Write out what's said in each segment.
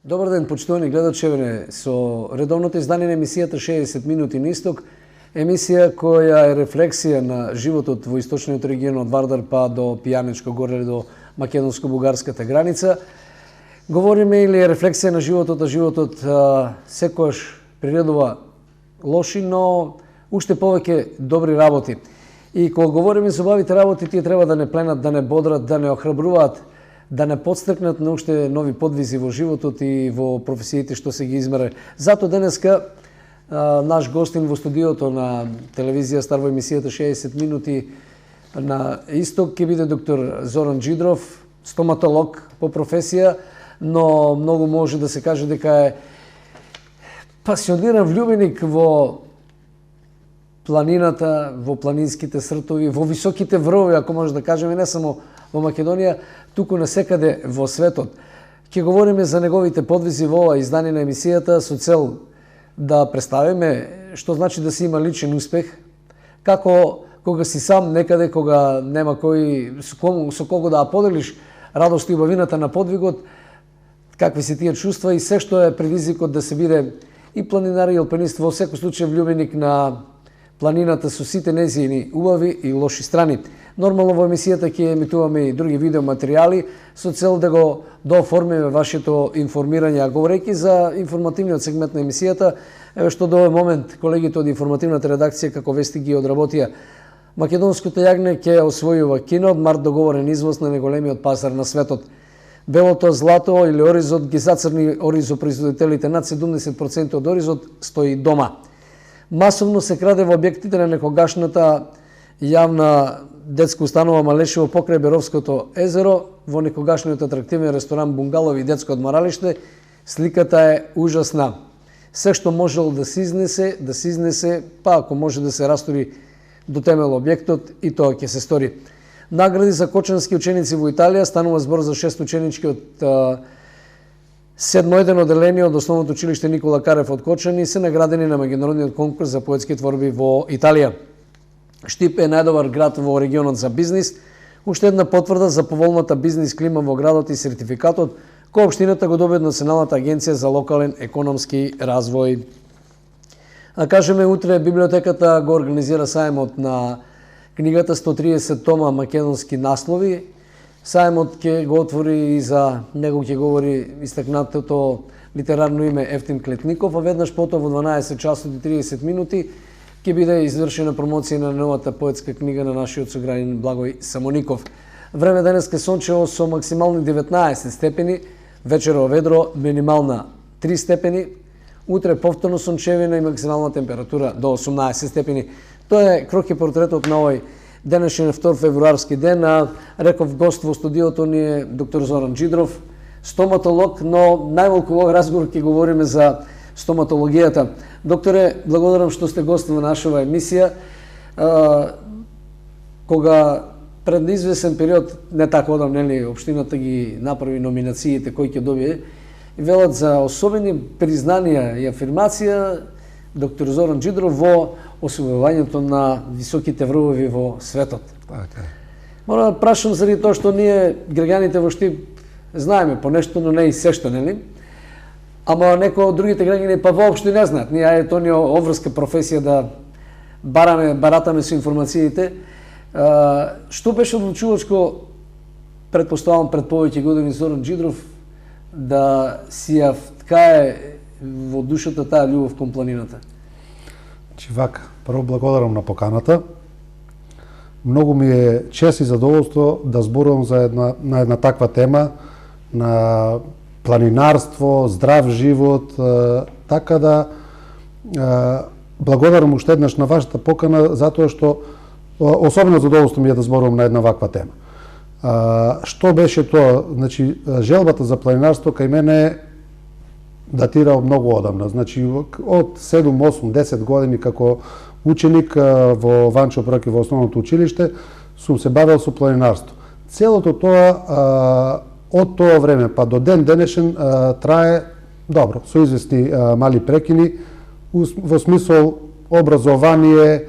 Добар ден, почитувани гледачи, со редовното издание на емисијата 60 минути на исток, емисија која е рефлексија на животот во источниот регион од Вардар па до Пијанечко горе до македонско-бугарската граница. Говориме или е рефлексија на животот, а животот секојаш приредува лоши, но уште повеќе добри работи. И кога говориме за убавите работи, тие треба да не пленат, да не бодрат, да не охрабруваат, да не подстекнат на уште нови подвизи во животот и во професиите што се ги измере. Зато денеска наш гостин во студиото на телевизија Стар во емисијата 60 минути на исток ќе биде доктор Зоран Джидров, стоматолог по професија, но многу може да се каже дека е пасиониран влюбеник во планината, во планинските сртови, во високите врвови, ако може да кажеме, не само во Македонија, туку насекаде во светот. Ќе говориме за неговите подвизи во ова издание на емисијата со цел да представиме што значи да се има личен успех, како кога си сам некаде, кога нема кој со кого да поделиш радост и убавината на подвигот, какви се тие чувства и се што е предизвикот да се биде и планинар и алпинист, во секој случај влюбеник на планината со сите нејзини убави и лоши страни. Нормално во емисијата ќе емитуваме и други видеоматеријали со цел да го дооформиме вашето информирање. А говорејќи за информативниот сегмент на емисијата, еве што до овој момент колегите од информативната редакција како вести ги одработија. Македонското јагне ќе освојува кино, од март договорен извоз на најголемиот пазар на светот. Белото злато или оризот ги зацрни оризопроизводителите, над 70% од оризот стои дома. Масовно се краде во објектите на некогашната јавна детска установа Малешево покрај Беровското езеро, во некогашниот атрактивен ресторан Бунгалови и детско одмаралиште. Сликата е ужасна. Се што можел да се изнесе, па ако може да се растури до темел објектот, и тоа ќе се стори. Награди за кочански ученици во Италија, станува збор за 6 ученички од седмоеден одделение од Основното училиште Никола Карев од Кочани се наградени на меѓународниот конкурс за поетски творби во Италија. Штип е најдобар град во регионот за бизнис, уште една потврда за поволната бизнис клима во градот и сертификатот кој општината го доби од Националната агенција за локален економски развој. Да кажеме, утре библиотеката го организира сајмот на книгата 130 тома македонски наслови. Сајмот ќе го отвори и за него ќе говори истакнатото литерарно име Ефтим Клетников, а веднаш потоа во 12 часот и 30 минути ќе биде извршена промоција на новата поетска книга на нашиот сограѓанин Благој Самоников. Време денеска сончево со максимални 19 степени, вечеро ведро, минимална 3 степени, утре повторно сончевина и максимална температура до 18 степени. Тоа е крок и портретот на овој денешен 2 февруарски ден, а реков гост во студиото ни е доктор Зоран Джидров, стоматолог, но најмалку во овој разговор ќе говориме за стоматологијата. Докторе, благодарам што сте гост во нашава емисија. Кога пред извесен период, не така одам, нели, општината ги направи номинациите кои ќе добие, и велат за особени признанија и афирмација доктор Зоран Джидров во освојувањето на високите врвови во светот. Мора да прашам заради тоа што ние граѓаните во Штип знаеме по нешто, но не и се што, нели? Ама некои од другите граѓани па воопшто не знаат. Ние тоа ни обврска професија да баратаме со информациите. Што беше одлучувачко, предпоставам пред повеќе години, Зоран Джидров да си ја вткае во душата таа љубов кон планината? Вака, прво благодарам на поканата. Многу ми е чест и задоволство да зборувам на една таква тема, на планинарство, здрав живот, така да благодарам уште еднаш на вашата покана, затоа што особено задоволство ми е да зборувам на една ваква тема. Што беше тоа? Значи, желбата за планинарство кај мене датира од многу одамна. Значи, од 7, 8, 10 години како ученик во Ванчо Проки во Основното училиште сум се бавел со планинарство. Целото тоа од тоа време па до ден денешен трае добро, со известни мали прекини во смисол образование,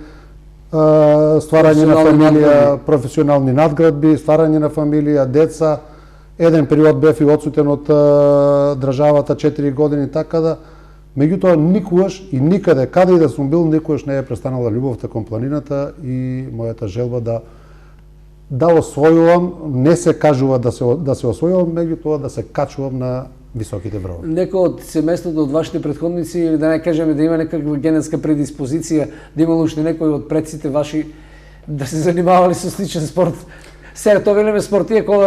стварање на фамилија, професионални надградби, стварање на фамилија, деца еден период бев и одсутен од државата 4 години, така да меѓутоа никогаш и никаде, каде и да сум бил, никогаш не е престанала љубовта кон планината и мојата желба да освојувам, не се кажува да се освојувам, меѓутоа да се качувам на високите врвови. Некој од семејството од вашите претходници, или да не кажеме да има некаква генетска предиспозиција, да имало уште некој од предците ваши да се занимавали со сличен спорт? Сега тоа велиме спорт, иако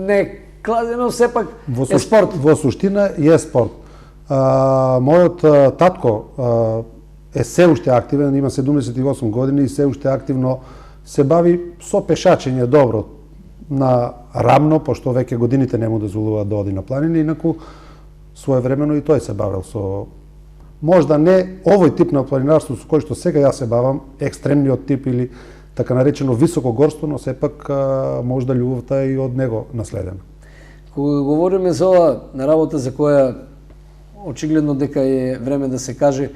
не е кладено, сепак е спорт. Во суштина е спорт. Мојот татко е се уште активен, има 78 години и се уште активно се бави со пешачење добро на рамно, пошто веќе годините не му дозволуваат да оди на планини, инаку своевремено и тој се бавел со можда не овој тип на планинарство со кој што сега јас се бавам, екстремниот тип или така наречено високо горство, но сепак можда љубовта и од него наследена. Кога говориме за ова работа за која очигледно дека е време да се каже,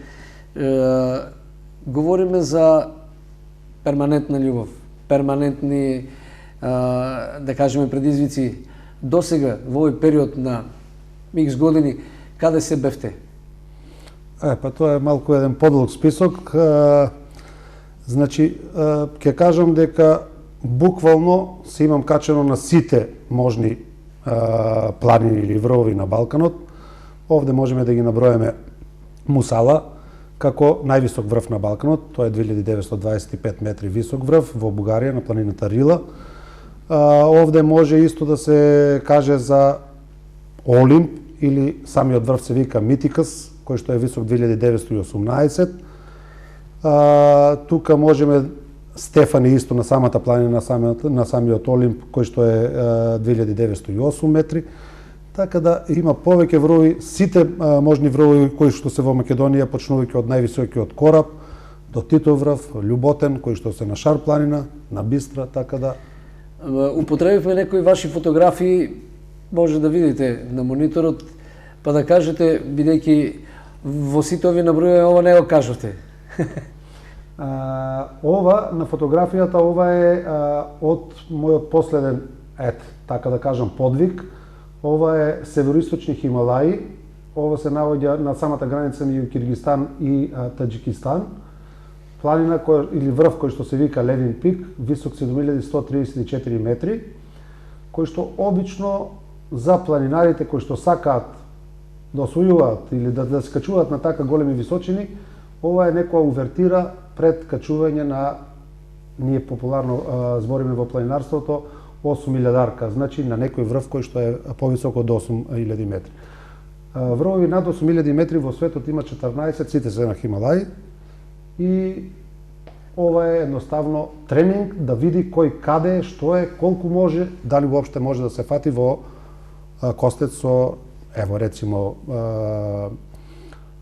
говориме за перманентна љубов, перманентни, да кажеме, предизвици. Досега, во овој период на X години, каде се бевте? Па тоа е малку еден подлог список. Значи, ќе кажам дека буквално се имам качено на сите можни планини или врвови на Балканот. Овде можеме да ги наброеме Мусала, како највисок врв на Балканот, тоа е 2925 метри висок врв во Бугарија на планината Рила. Овде може исто да се каже за Олимп или самиот врв се вика Митикас, кој што е висок 2918. Тука можеме Стефани исто на самата планина на самиот Олимп кој што е 2908 метри. Така да има повеќе врвови, сите можни врвови кои што се во Македонија, почнувајќи од највисокиот Кораб до Титов врв, Љуботен, кои што се на Шар планина, на Бистра, така да употребивме некои ваши фотографии, може да видите на мониторот, па да кажете, бидејќи во сите ови набројување, ова не го кажувате. Ова на фотографијата, ова е од мојот последен, така да кажам, подвиг. Ова е североисточни Хималаи. Ова се наоѓа на самата граница меѓу Киргистан и Таџикистан. Планина или врв кој што се вика Левин пик, висок 7134 метри, кој што обично за планинарите кои што сакаат да освојуваат или да скачуваат на така големи височини, ова е некоја увертира пред качување на, ние популарно збориме во планинарството, 8000-арка, значи на некој врв кој што е повисок од 8000 метри. Врвови над 8000 метри во светот има 14, сите се на Хималаи, и ова е едноставно тренинг да види кој каде е, што е, колку може, дали воопште може да се фати во костец со, ево рецимо,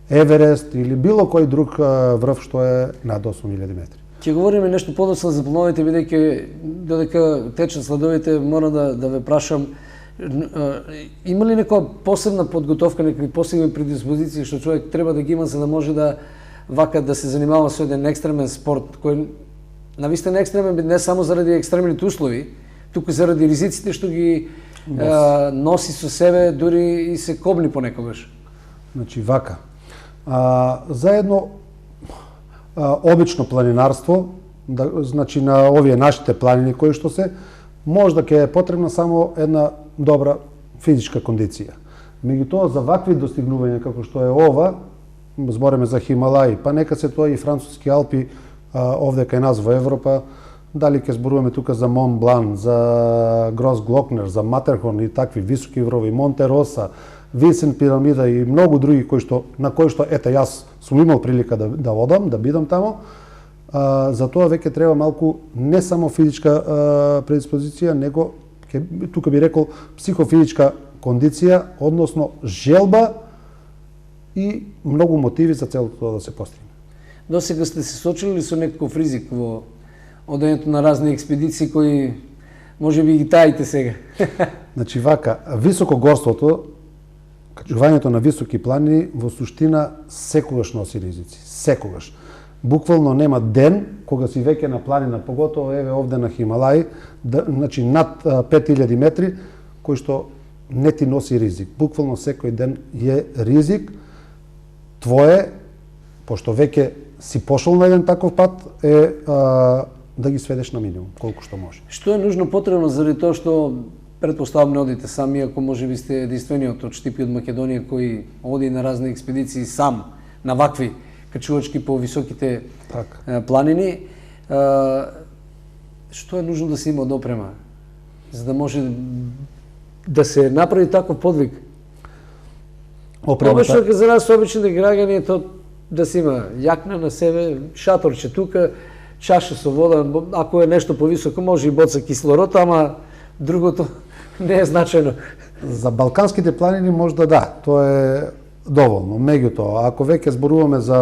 Еверест или било кој друг врв што е над 8000 метри. Ќе говориме нешто подоцна за плановите, бидејќи додека течат следовите, мора да ве прашам, има ли некоја посебна подготовка, некои посебни предиспозиции што човек треба да ги има за да може да вака да се занимава со еден екстремен спорт, кој навистина екстремен не само заради екстремните услови, туку заради ризиците што ги носи со себе, дури и се кобни понекогаш. Значи вака, за едно обично планинарство, значи на овие нашите планини кои што се, можда ќе е потребна само една добра физичка кондиција. Меѓутоа за вакви достигнувања како што е ова, збориме за Хималаи, па нека се тоа и француски Алпи овде кај нас во Европа, дали ќе зборуваме тука за Мон Блан, за Грос Глокнер, за Матерхорн и такви високи врвови, Монте Роса, Винсент Пирамида и многу други на кои што ете јас сум имал прилика да одам, да бидам тамо. За тоа веќе треба малку не само физичка предиспозиција, него тука би рекол психофизичка кондиција, односно желба и многу мотиви за целото тоа да се постигне. Досега сте се сочили со некој ризик во одењето на разни експедиции кои може би ги таите сега? Значи вака, високогорството, качувањето на високи планини во суштина секогаш носи ризици, секогаш. Буквално нема ден кога си веќе на планина, поготово еве овде на Хималаи, значи над 5000 метри, кој што не ти носи ризик. Буквално секој ден е ризик. Твое, пошто веќе си пошол на еден таков пат, е да ги сведеш на минимум, колку што може. Што е нужно потребно заради тоа што претпоставам не одите сами, ако може би сте единствениот од Штип и од Македонија кој оди на разни експедиции сам, на вакви качувачки по високите планини. Што е нужно да се има од опрема, за да може да се направи таков подвиг? Обично за нас обичните граѓани е тоа да се има јакна на себе, шаторче тука, чаша со вода, ако е нешто повисоко може и боца кислород, ама другото не е значајно. За балканските планини може да, тоа е доволно. Меѓутоа, ако веќе зборуваме за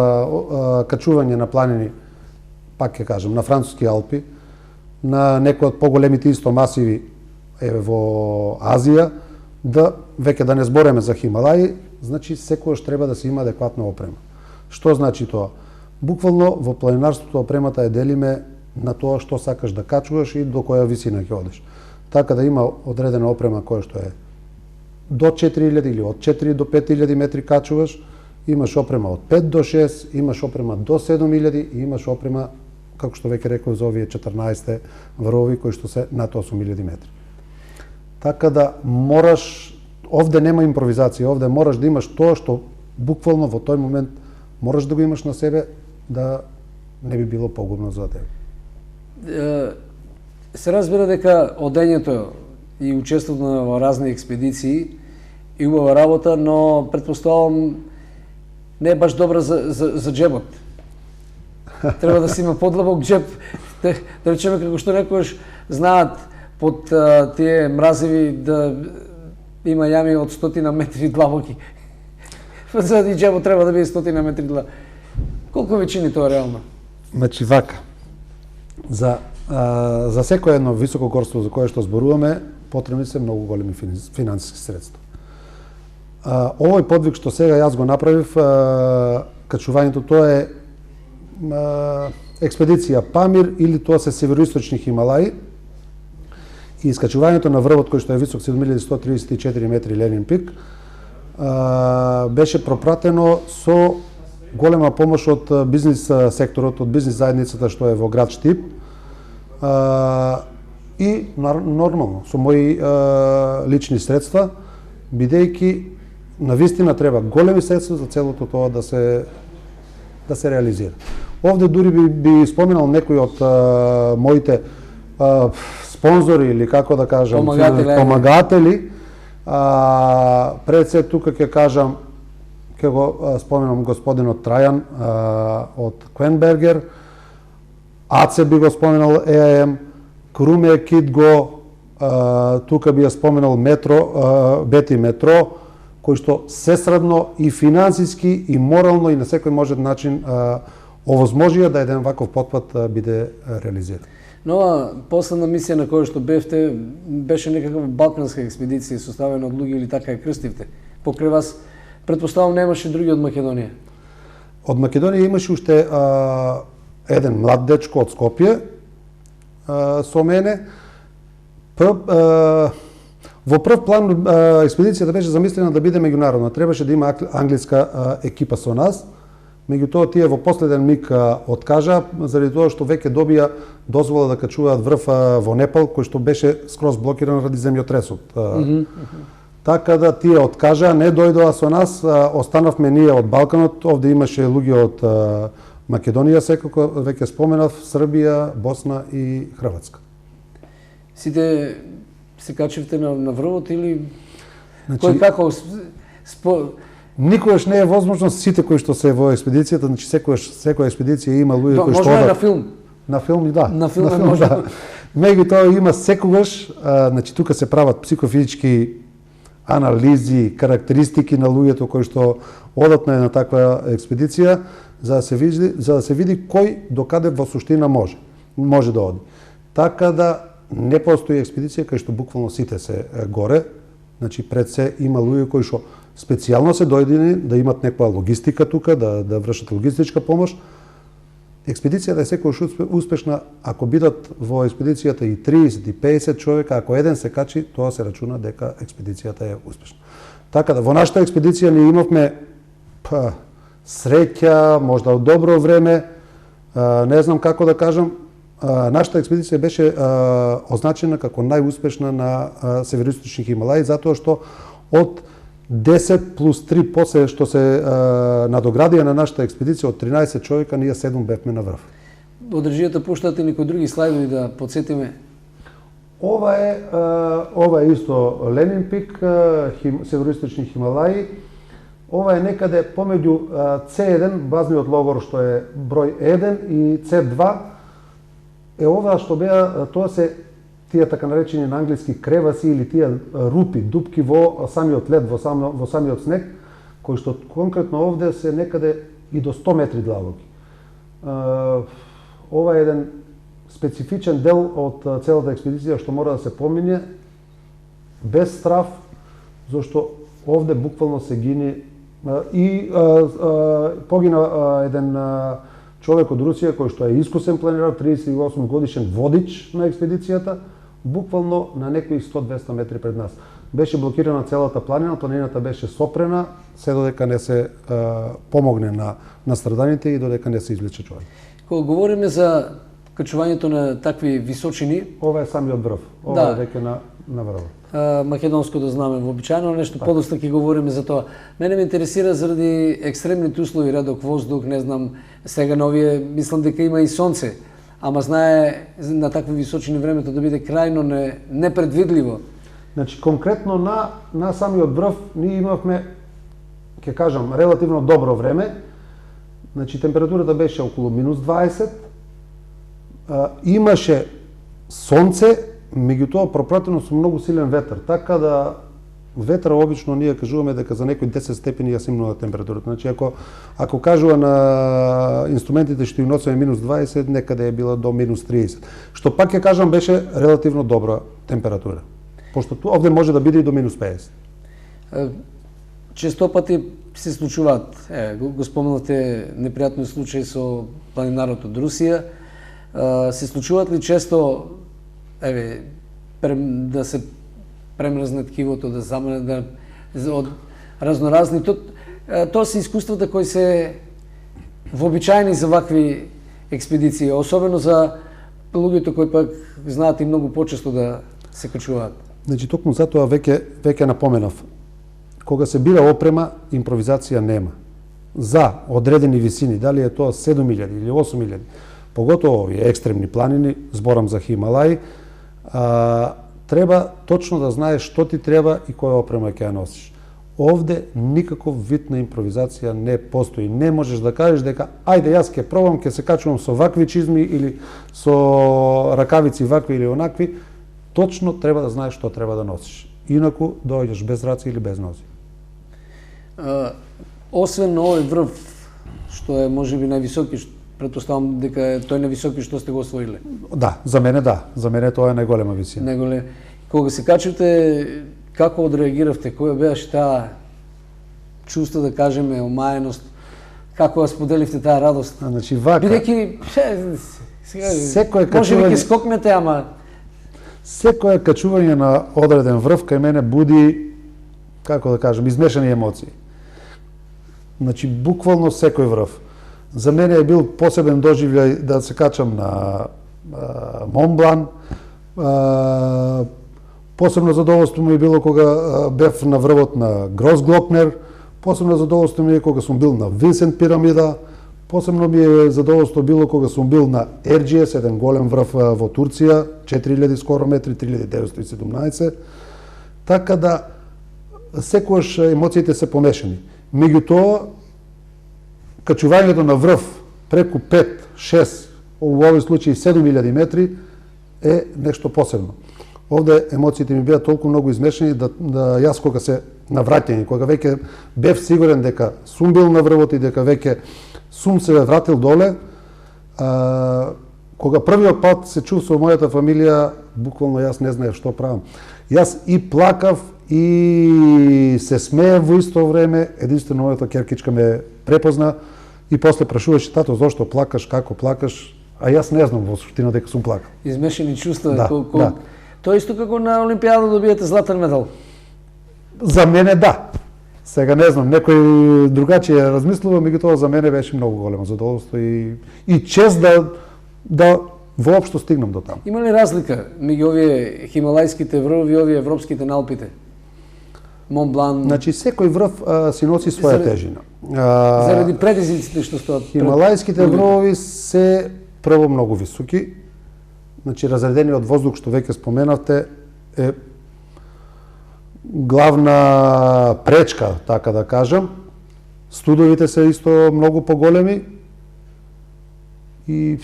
качување на планини, пак ќе кажам, на француски Алпи, на некои од поголемите исто масиви во Азија, да веќе да не збореме за Хималаи, значи секогаш треба да се има адекватна опрема. Што значи тоа? Буквално во планинарството опремата ја делиме на тоа што сакаш да качуваш и до која висина ќе одиш. Така да има одредена опрема која што е до 4000 или од 4 до 5000 метри качуваш, имаш опрема од 5 до 6, имаш опрема до 7000 и имаш опрема, како што веќе реков, за овие 14 врови кои што се над 8000 метри. Така да мораш, овде нема импровизација, овде мораш да имаш тоа што буквално во тој момент мораш да го имаш на себе, да не би било погубно за тебе. Се разбира дека одењето и учеството во разни експедиции и убава работа, но предпоставам не е баш добра за джебот. Треба да се има подлабок джеб. Да речеме како што некојаш знаат под тие мразеви да има јами од 100 метри длабоки. Заради джебот треба да биде 100 метри длабоки. Колку веќини тоа реално? Значи вака, за секој едно високо горство за кое што зборуваме, потребни се многу големи финансиски средства. Овој подвиг што сега јас го направив, качувањето, тоа е експедиција Памир или тоа се североисточни Хималаи, и искачувањето на врвот кој што е висок 7134 метри Ленин пик, беше пропратено со голема помош од бизнис секторот, од бизнис заедницата што е во град Штип, и нормално со мои лични средства, бидејќи навистина треба големи средства за целото тоа да се реализира. Овде дури би споменал некои од моите спонзори или како да кажам, помагатели. Пред се тука ќе кажам, ќе го споменам господинот Трајан од Квенбергер, АЦЕ би го споменал ЕАМ, Круме Китго, тука би ја споменал Метро, Бети Метро, кои што сесредно и финансиски и морално и на секој можен начин овозможија да еден ваков потпат биде реализиран. Нова последна мисија на која што бевте беше некаква балканска експедиција составена од луѓе или така ја крстивте. Покрај вас, предпоставам, немаше други од Македонија? Од Македонија имаше уште еден млад дечко од Скопје со мене. Во прв план експедицијата беше замислена да биде меѓународна. Требаше да има англиска екипа со нас. Меѓутоа тие во последен миг откажа заради тоа што веќе добија дозвола да качуваат врв во Непал, кој што беше скроз блокиран ради земјотресот. Така да тие откажа, не дојдоа со нас, останавме ние од Балканот. Овде имаше луѓе од Македонија, секако веќе споменав, Србија, Босна и Хрватска. Сите се качивте на врвот или кој како Никогаш не е возможно сите кои што се во експедицијата, значи секоја експедиција има луѓе кои што може на филм. На филм и да. На филм може. Да. Меѓутоа има секогаш, значи тука се прават психофизички анализи, карактеристики на луѓето кои што одат на една таква експедиција, за да се види кој докаде во суштина може да оди. Така да не постои експедиција кај што буквално сите се горе, значи пред се има луѓе кои што специјално се дојдени да имат некоја логистика тука, да вршат логистичка помош, експедицијата е секогаш успешна ако бидат во експедицијата и 30 и 50 човека, ако еден се качи, тоа се рачуна дека експедицијата е успешна. Така да во нашата експедиција ние имавме среќа, можда добро време, не знам како да кажам, нашата експедиција беше означена како најуспешна на североисточни Хималаи, затоа што од 10 плюс 3 после што се надоградија на нашата експедиција од 13 човека, ние 7 бевме на врв. Од држијата пуштате некои други слайдови да подсетиме? Ова е исто Ленин пик, североисточни Хималаи. Ова е некаде помеѓу C1, базниот логор што е број 1 и C2. Ова што беа, тоа се тие така наречени на англиски креваси или тие рупи, дупки во самиот лед, во самиот снег, кои што конкретно овде се некаде и до 100 метри длабоки. Ова е еден специфичен дел од целата експедиција што мора да се помине без страф, зашто овде буквално се гини и погина еден човек од Русија кој што е искусен планинар, 38 годишен водич на експедицијата, буквално на некои 100-200 метри пред нас. Беше блокирана целата планина, планината беше сопрена, се додека не се помогне на страданите и додека не се извлече човек. Кога говориме за качувањето на такви височини, ова е самиот врв. Ова е веќе на врвот. Македонското знаме вообичаено, нешто подоста ќе говориме за тоа. Мене ме интересира заради екстремните услови, редок воздух, не знам, сега новие, мислам дека има и сонце, ама знае на такви височини времето да биде крајно непредвидливо. Значи, конкретно на самиот врв ние имавме, ќе кажам, релативно добро време. Значи, температурата беше околу минус 20, имаше сонце, меѓутоа пропратено со многу силен ветер, така да ветер обично ние кажуваме дека за некои 10 степени ја симнува температурата. Значи ако кажува на инструментите што им носиме минус 20, некаде е била до минус 30. Што пак ќе кажам беше релативно добра температура. Пошто овде може да биде и до минус 50. Често пати се случуваат, го спомнате непријатни случаи со планинарот од Русија. Се случуваат ли често да се премрзне ткивото, да замне, од разноразни. Тоа се искуствата кои се вообичаени за вакви експедиции, особено за луѓето кои пак знаат и многу почесто да се качуваат. Значи, токму затоа веќе напоменав. Кога се бира опрема, импровизација нема. За одредени висини, дали е тоа 7000 или 8000, поготово овие екстремни планини, зборам за Хималаи, треба точно да знаеш што ти треба и која опрема ќе ја носиш. Овде никаков вид на импровизација не постои. Не можеш да кажеш дека ајде јас ќе пробам, ќе се качувам со вакви чизми или со ракавици вакви или онакви. Точно треба да знаеш што треба да носиш. Инаку доаѓаш без раци или без нози. Освен на овој врв, што е можеби највисоки, претпоставам дека тој највисоки што сте го освоиле. Да, за мене да. За мене тоа е најголема висина. Кога се качивте, како одреагиравте? Која беше таа чувство, да кажеме, омаеност? Како ја споделивте таа радост? Значи, вака. Бидејќи секое може би ќе скокнете, ама секое качување на одреден врв кај мене буди, како да кажем, измешани емоции. Значи, буквално секој врв. За мене е бил посебен доживљај да се качам на Монблан. Посебно задоволство ми е било кога бев на врвот на Гросглокнер. Посебно задоволство ми е кога сум бил на Винсент пирамида. Посебно ми е задоволство било кога сум бил на Ерџиес, еден голем врв во Турција, 4000 скоро метри, 3917. Така да секогаш емоциите се помешани. Меѓутоа, качувањето на врв преку 5, 6, во овој случај 7000 метри е нешто посебно. Овде емоциите ми беа толку многу измешани да јас кога се навраќање, кога веќе бев сигурен дека сум бил на врвот и дека веќе сум се вратил доле, кога првиот пат се чув со мојата фамилија, буквално јас не знаев што правам. Јас и плакав и се смеев во исто време, единствено мојата ќеркичка ме препозна и после прашуваше тато зошто плакаш, како плакаш, а јас не знам во суштина дека сум плакал. Измешани чувства. Да, да. Тоа исто како на Олимпијада добиете златен медал. За мене да. Сега не знам, некој другачие размислува, меѓутоа за мене беше многу големо задоволство и чест да воопшто стигнам до таму. Има ли разлика меѓу овие хималајските врвови и овие европските на Алпите? Мон Блан. Значи секој врв си носи своја тежина. Заради предизвиците што стоат. Хималајските врвови се прво многу високи. Значи разредениот воздух што веќе споменавте е главна пречка, така да кажам. Студовите се исто многу поголеми и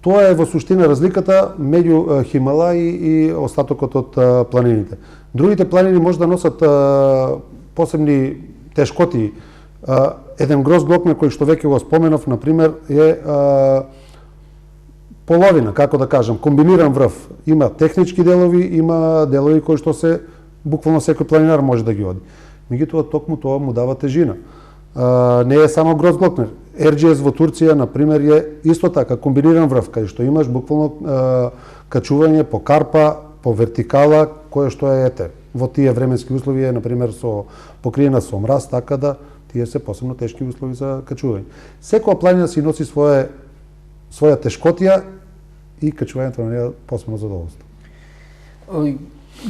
тоа е во суштина разликата меѓу Хималај и остатокот од планините. Другите планини може да носат посебни тешкоти. Еден Грозглокнер кој што веќе го споменав, например, е половина, како да кажам, комбиниран врв. Има технички делови, има делови кои што се буквално секој планинар може да ги оди. Меѓутоа токму тоа му дава тежина. Не е само Грозглокнер. Ерџиес во Турција, например, е исто така комбиниран врв, кај што имаш буквално качување по карпа, по вертикала, кое што е во тие временски услови е, например, со покриена со мраз, така да тие се посебно тешки услови за качување. Секоја планина си носи своја тешкотија и качувањето на неја посебно задоволство.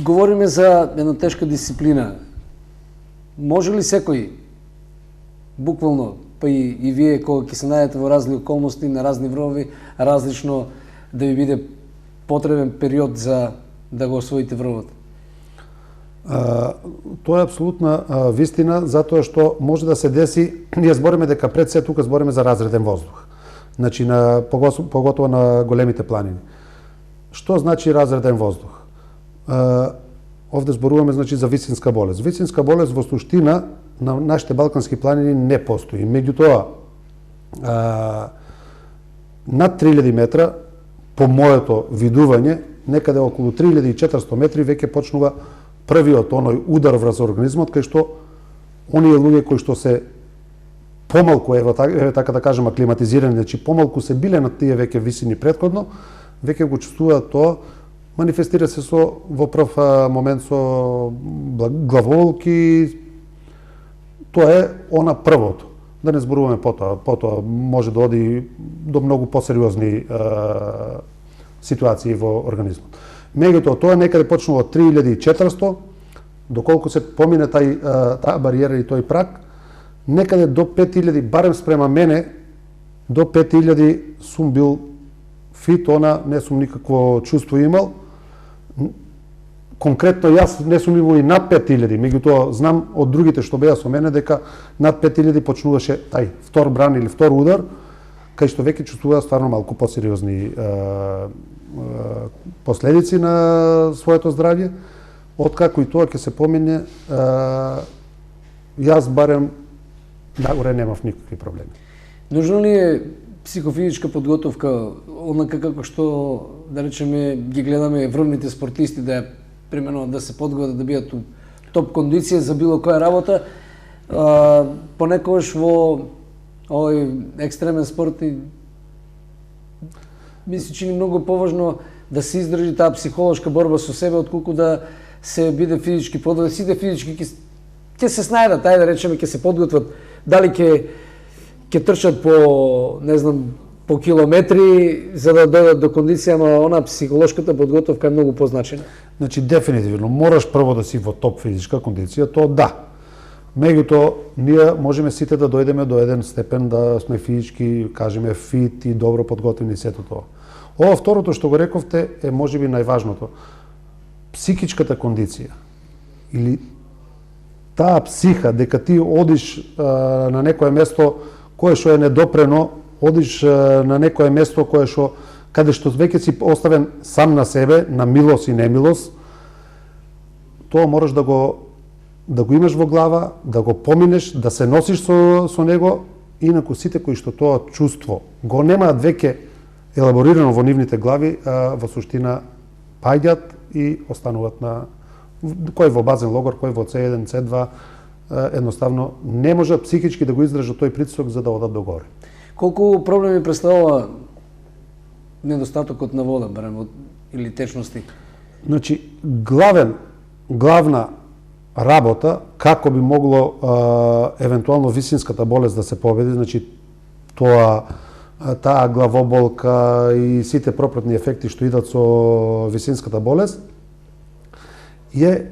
Говориме за една тешка дисциплина. Може ли секој, буквално, па и вие кога ќе се најдете во разни околности, на разни врвови, различно да ви биде потребен период за да го освоите врвот? Тоа е апсолутна вистина, затоа што може да се деси, ние збориме дека пред се тука збориме за разреден воздух. Значи, поготово на големите планини. Што значи разреден воздух? Овде зборуваме значи за висинска болест. Висинска болест во суштина на нашите балкански планини не постои. Меѓутоа, над 3000 метра, по моето видување, некаде околу 3400 метри веќе почнува првиот оној удар врз организмот, кај што оние луѓе кои што се помалку, така да кажем, аклиматизирани, значи помалку се биле на тие веќе висини претходно, веќе го чувствуваат тоа, манифестира се во прв момент со главолки, тоа е она првото. Да не зборуваме потоа може да оди до многу посериозни ситуации во организмот. Меѓутоа, тоа некаде почнува од 3400, доколку се помине таа бариера и тој праг, некаде до 5000, барем спрема мене, до 5000 сум бил фит, не сум никакво чувство имал. Конкретно јас не сум имал и над 5000, меѓутоа знам од другите што беа со мене дека над 5000 почнуваше тај втор бран или втор удар, кај што веќе чувствува стварно малку посериозни последици на своето здравје. Откако и тоа ќе се помине, јас барем нагоре немав никакви проблеми. Нужно ли е психофизичка подготовка, онака како што, да речеме, ги гледаме врвните спортисти да примерно да се подготват да бидат у топ кондиција за било која работа, понекогаш во овој екстремен спорт ми се чини многу поважно да се издржи таа психолошка борба со себе отколку да се биде физички подготвен. Сите физички ќе се снајдат, да речеме, ќе се подготват, дали ќе трчат по, не знам, по километри за да дојдат до кондиција, но она психолошката подготовка е многу позначена. Значи, дефинитивно, мораш прво да си во топ физичка кондиција, тоа да. Меѓутоа, ние можеме сите да дојдеме до еден степен да сме физички, кажеме, фит и добро подготвени сето тоа. Ова второто што го рековте е можеби најважното. Психичката кондиција или таа психа дека ти одиш на некое место кое што е недопрено, одиш на некое место кое што каде што веќе си оставен сам на себе, на милост и немилост, тоа можеш да го имаш во глава, да го поминеш, да се носиш со него, инаку сите кои што тоа чувство го немаат веќе елаборирано во нивните глави, во суштина паѓат и остануваат кој во базен логор, кој во C1, C2, едноставно не може психички да го издржат тој притисок за да одат догоре. Колку проблеми представува недостатокот на вода, барем, или течности? Значи, главна работа како би могло евентуално висинската болест да се победи, значи таа главоболка и сите пропратни ефекти што идат со висинската болест, е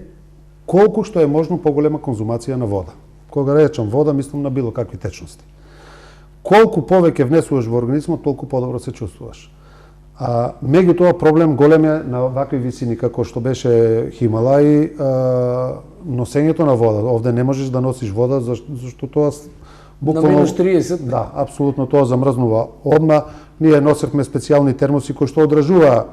колку што е можно поголема конзумација на вода. Кога речам вода, мислам на било какви течности. Колку повеќе внесуваш во организмот, толку подобро се чувствуваш. Меѓутоа проблем голем е на вакви висини како што беше Хималаи, носењето на вода. Овде не можеш да носиш вода зашто тоа буквално на минус 30. Да, апсолутно тоа замрзнува. Одма ние носевме специјални термоси кои што одржува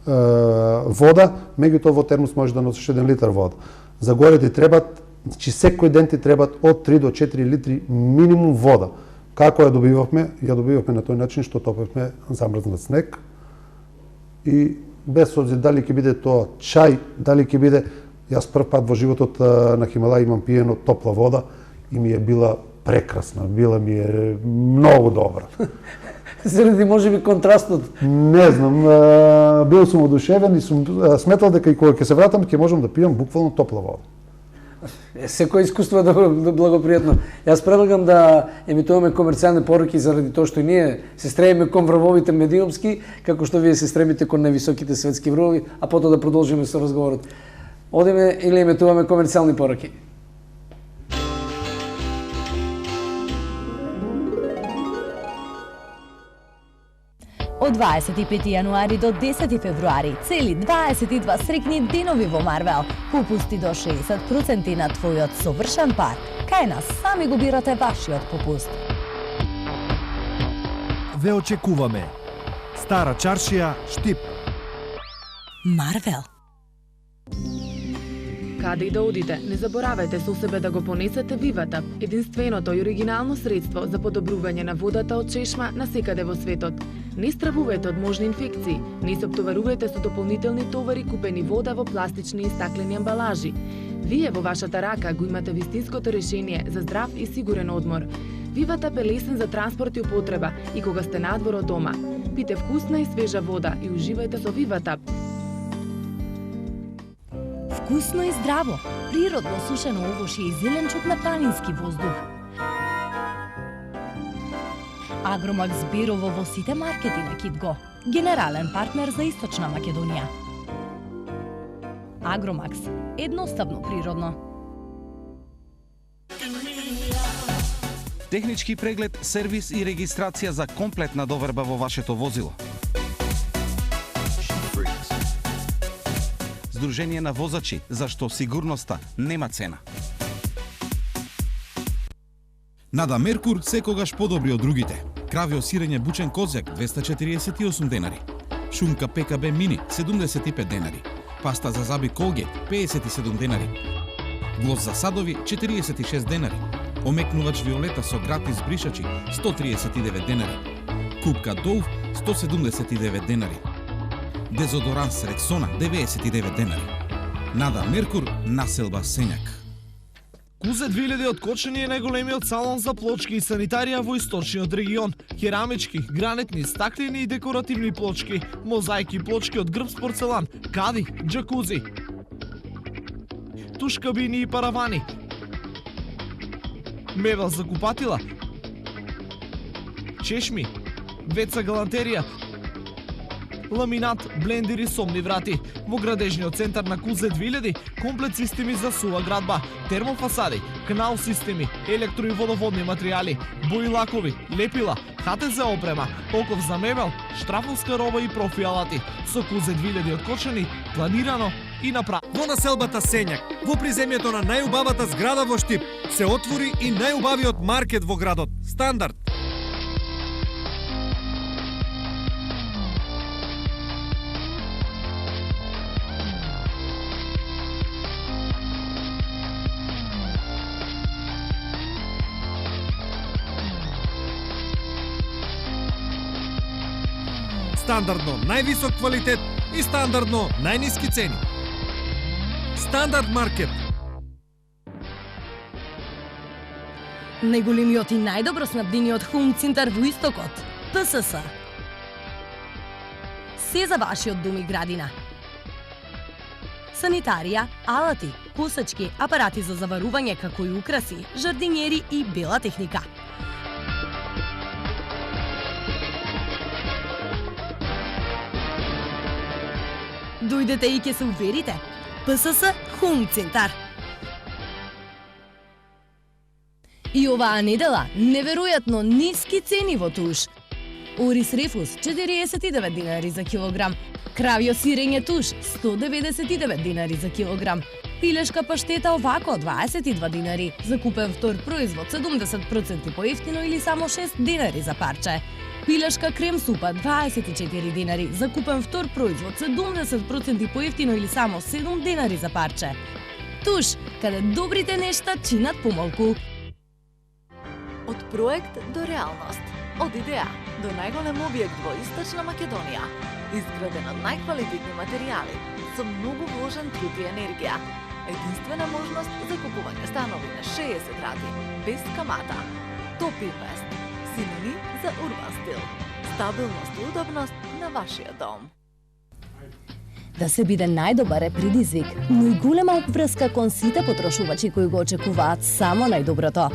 вода, меѓутоа во термос можеш да носиш 1 литар вода. За горе ти требат, значи секој ден ти требат од 3 до 4 литри минимум вода. Како ја добивавме? Ја добивавме на тој начин што топевме замрзнат снег и без обзир дали ќе биде тоа чај, дали ќе биде, јас прв пат во животот на Хималај имам пиено топла вода и ми е била прекрасна, била ми е многу добра. Заради можеби контрастот. Не знам, бил сум одушевен и сум сметал дека и кога ќе се вратам ќе можам да пијам буквално топла вода. Секој искуство е благопријатно. Јас предлагам да емитуваме комерцијални пороки заради тоа што и ние се стремиме кон врвовите медиумски, како што вие се стремите кон највисоките светски врвови, а потоа да продолжиме со разговорот. Одиме или емитуваме комерцијални пороки? Од 25 јануари до 10 февруари, цели 22 срекни денови во Марвел. Попусти до 60% на твојот совршен пар. Кај нас сами го бирате вашиот попуст. Ве очекуваме. Стара чаршија, Штип. Марвел. Каде и да одите, не заборавајте со себе да го понесете Виватап, единственото и оригинално средство за подобрување на водата од чешма насекаде во светот. Не стравувајте од можни инфекции, не се оптоварувајте со дополнителни товари купени вода во пластични и стаклени амбалажи. Вие во вашата рака го имате вистинското решение за здрав и сигурен одмор. Виватап е лесен за транспорт и употреба и кога сте надвор од дома. Пите вкусна и свежа вода и уживајте со Виватап. Вкусно и здраво, природно сушено овошје и зеленчук на планински воздух. Агромакс збирува во сите маркети на Китго, генерален партнер за Источна Македонија. Агромакс, едноставно природно. Технички преглед, сервис и регистрација за комплетна доверба во вашето возило. Сдружение на возачи, зашто сигурноста нема цена. Нада Меркур секогаш подобри од другите. Кравио сирење бучен козјак 248 денари. Шунка ПКБ Мини 75 денари. Паста за заби Колгейт 57 денари. Глос за садови 46 денари. Омекнувач Виолета со гратис бришачи 139 денари. Купка Долф 179 денари. Дезодоранс Рексона 99 денари. Нада Меркур, населба Сењак. Кузе 2000 од Кочани е најголемиот салон за плочки и санитарија во источниот регион. Керамички, гранитни, стаклени и декоративни плочки, мозаики плочки од грб порцелан, кади, џакузи, туш кабини и паравани, мебел за купатила, чешми, веца галантерија, ламинат, блендери, сомни врати. Во градежниот центар на Кузе 2000, комплет системи за сува градба, термофасади, канал системи, електро и водоводни материјали, бои лакови, лепила, ХТЗ опрема, оков за мебел, штрафовска роба и профи алати. Со Кузе 2000 од Кочани, планирано и направено. Во населбата Сењак, во приземјето на најубавата зграда во Штип, се отвори и најубавиот маркет во градот, Стандард. Стандардно највисок квалитет и стандардно најниски цени. Стандард маркет. Најголемиот и најдобро снабдениот хоум центар во Истокот. ПСС. Се за вашиот дом и градина. Санитарија, алати, косачки, апарати за заварување како и украси, жардинјери и бела техника. Дојдете и ќе се уверите. ПСС Хоум Центар. И оваа недела неверојатно ниски цени во туш. Орис Рефус 49 динари за килограм. Кравјо сирење туш 199 динари за килограм. Пилешка паштета овако 22 динари. За купен втор производ 70% поевтино или само 6 динари за парче. Пилешка крем супа 24 динари. За купен втор производ 70% поевтино или само 7 динари за парче. Туш, каде добрите нешта чинат помалку. Од проект до реалност. Од идеја до најголем објект во Источна Македонија. Изграден од најквалитетни материјали, со многу вложен труд и енергија. Единствена можност за купување станови на 60 рати, без камата. Топ Инвест. Синоним за урбан стил. Стабилност и удобност на вашиот дом. Да се биде најдобар е предизвик, но и голема обврска кон сите потрошувачи кои го очекуваат само најдоброто.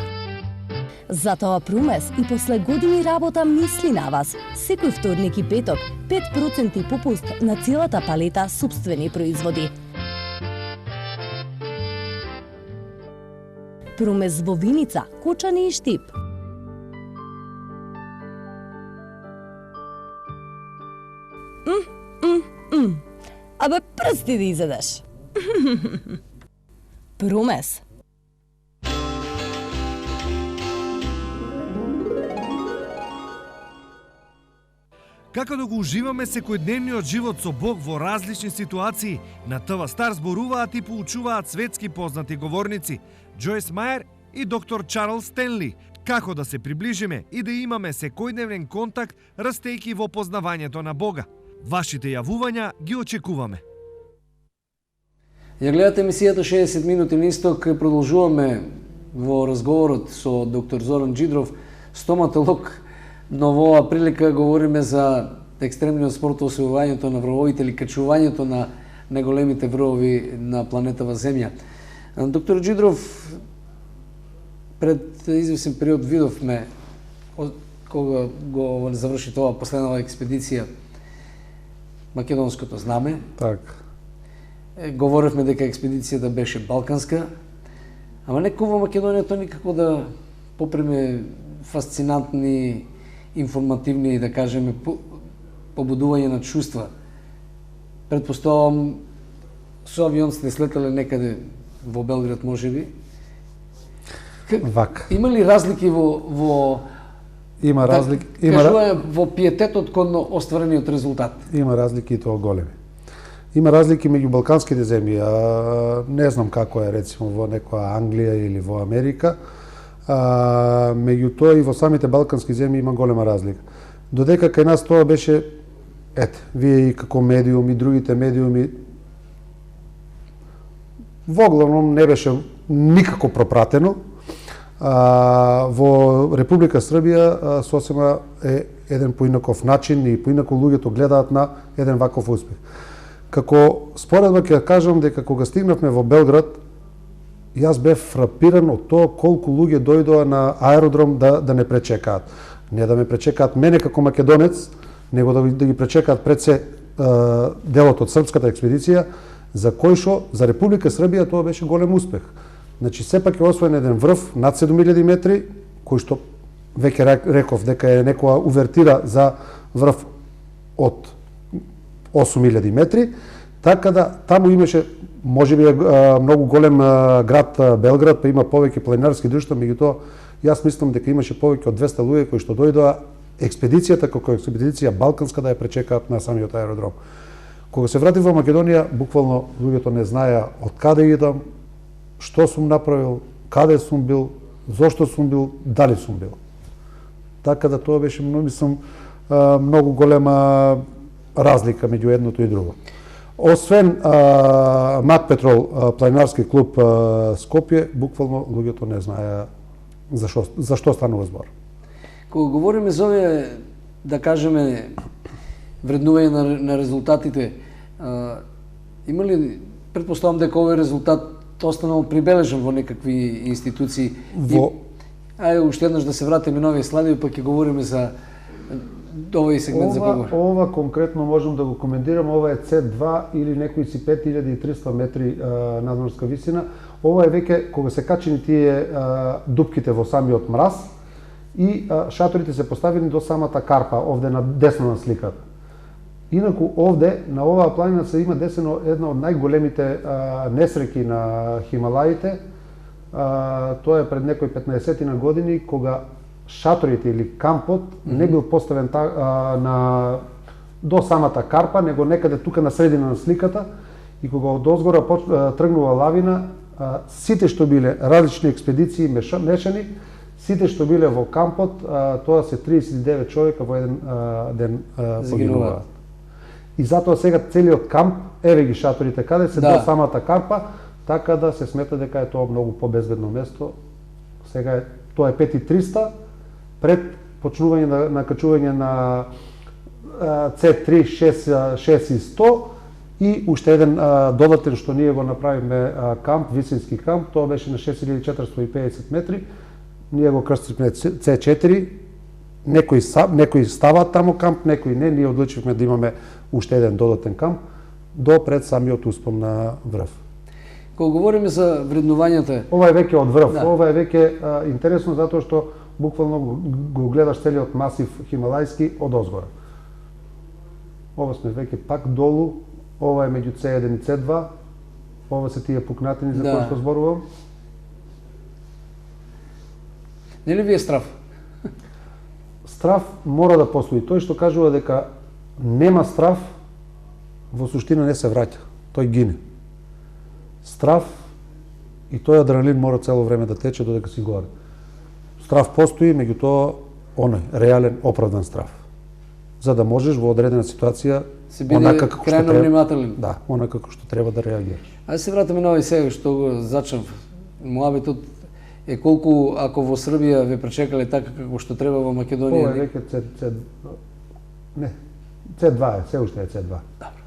Затоа Прумес и после години работа мисли на вас. Секој вторник и петок 5% попуст на целата палета сопствени производи. Прумес во Виница, Кочани и Штип. Абе прсти да изедеш. Прумес. Како да го уживаме секојдневниот живот со Бог во различни ситуации, на ТВ Стар зборуваат и поучуваат светски познати говорници Джойс Мајер и доктор Чарлс Стенли, како да се приближиме и да имаме секојдневен контакт, растејќи во познавањето на Бога. Вашите јавувања ги очекуваме. Ја гледате емисијата 60 минути на Исток, продолжуваме во разговорот со доктор Зоран Джидров, стоматолог. Но во оваа прилика говориме за екстремниот спорт, освојувањето на врововите или качувањето на најголемите вровови на планетава Земја. Доктор Джидров, пред известен период видовме кога го заврши тоа последнава експедиција Македонското знаме. Так. Говоревме дека експедицијата беше балканска, ама некој во Македонија тоа никако да попреме фасцинантни, информативни, да кажеме, побудување на чувства. Предпоставам, со авион сте слетале некаде во Белград, можеби. Вак. Има ли разлики во Има разлики, во пиететот кон остварениот резултат? Има разлики и тоа големи. Има разлики меѓу балканските земји, не знам како е рецимо во некоја Англија или во Америка. Меѓу тоа и во самите балкански земји има голема разлика. Додека кај нас тоа беше, вие и како медиум и другите медиуми, воглавном не беше никако пропратено. Во Република Србија сосема е еден поинаков начин и поинако луѓето гледаат на еден ваков успех. Како споредно ќе кажам дека кога стигнавме во Белград, јас бев фрапиран од тоа колку луѓе дојдоа на аеродром да не пречекаат. Не да ме пречекаат мене како македонец, него да ги пречекаат пред се делот од српската експедиција, за кој шо за Република Србија тоа беше голем успех. Значи сепак е освоен еден врв над 7000 метри, кој што веќе реков дека е некоја увертира за врв од 8000 метри, така да таму имаше можеби многу голем град Белград, па има повеќе планинарски друштва, меѓутоа јас мислам дека имаше повеќе од 200 луѓе кои што дојдоа експедицијата како експедиција балканска да ја пречекаат на самиот аеродром. Кога се вратив во Македонија, буквално луѓето не знаеа од каде идам, што сум направил, каде сум бил, зошто сум бил, дали сум бил. Така да тоа беше, мислам, многу голема разлика меѓу едното и друго. Освен Мак Петрол, планинарски клуб Скопје, буквално луѓето не знаеа За што станува збор? Кога говориме за овие, да кажеме, вреднување на резултатите, има ли, предпоставам дека овој резултат останал прибележен во некакви институции? Ајде уште еднаш да се вратиме на овие слайдови, па ќе говориме за овој сегмент за кога. Ова конкретно можам да го коментирам, ова е C2 или некои си 5300 метри надморска висина. Ова е веќе кога се качени тие дупките во самиот мраз и шаторите се поставени до самата карпа, овде на десно на сликата. Инаку овде, на оваа планина се има десено една од најголемите несреќи на Хималаите. Тоа е пред некои 15 години, кога шаторите или кампот не бил поставен до самата карпа, него некаде тука на средина на сликата, и кога од озгора тргнува лавина, сите што биле различни експедиции мешани, сите што биле во кампот, тоа се 39 човека во еден ден погинуваат. И затоа сега целиот камп, еве ги шаторите каде се до самата карпа, така да се смета дека е тоа многу побезбедно место. Сега тоа е 5300, пред почнување на качување на C3, 6 и 100 и уште еден додатен што ние го направиме камп, висински камп, тоа беше на 6450 метри. Ние го крстивме C4, некои ставаат тамо камп, некои не, ние одлучивме да имаме уште еден додатен камп до пред самиот успон на врв. Кога говориме за вреднувањата, ова е веќе од врв, ова е веќе интересно затоа што буквално го гледаш целиот масив хималајски од озгора. Ова сме веќе пак долу, ова е меѓу C1 и C2, ова се тие пукнатини за кои што зборувам. Не ли ви е страв? Страв мора да постои. Тој што кажува дека нема страв, во суштина не се враќа. Тој гине. Страв и тој адреналин мора цело време да тече додека си горе. Страв постои, меѓутоа оној реален, оправдан страв. За да можеш во одредена ситуација се биде крајно внимателен. Да, онака како што треба да реагираш. Ајде се вратиме на овој сега што го зачнав. Муабетот е колку, ако во Србија ве пречекале така како што треба во Македонија. Ова е веќе C2 е, се уште е C2. Добро.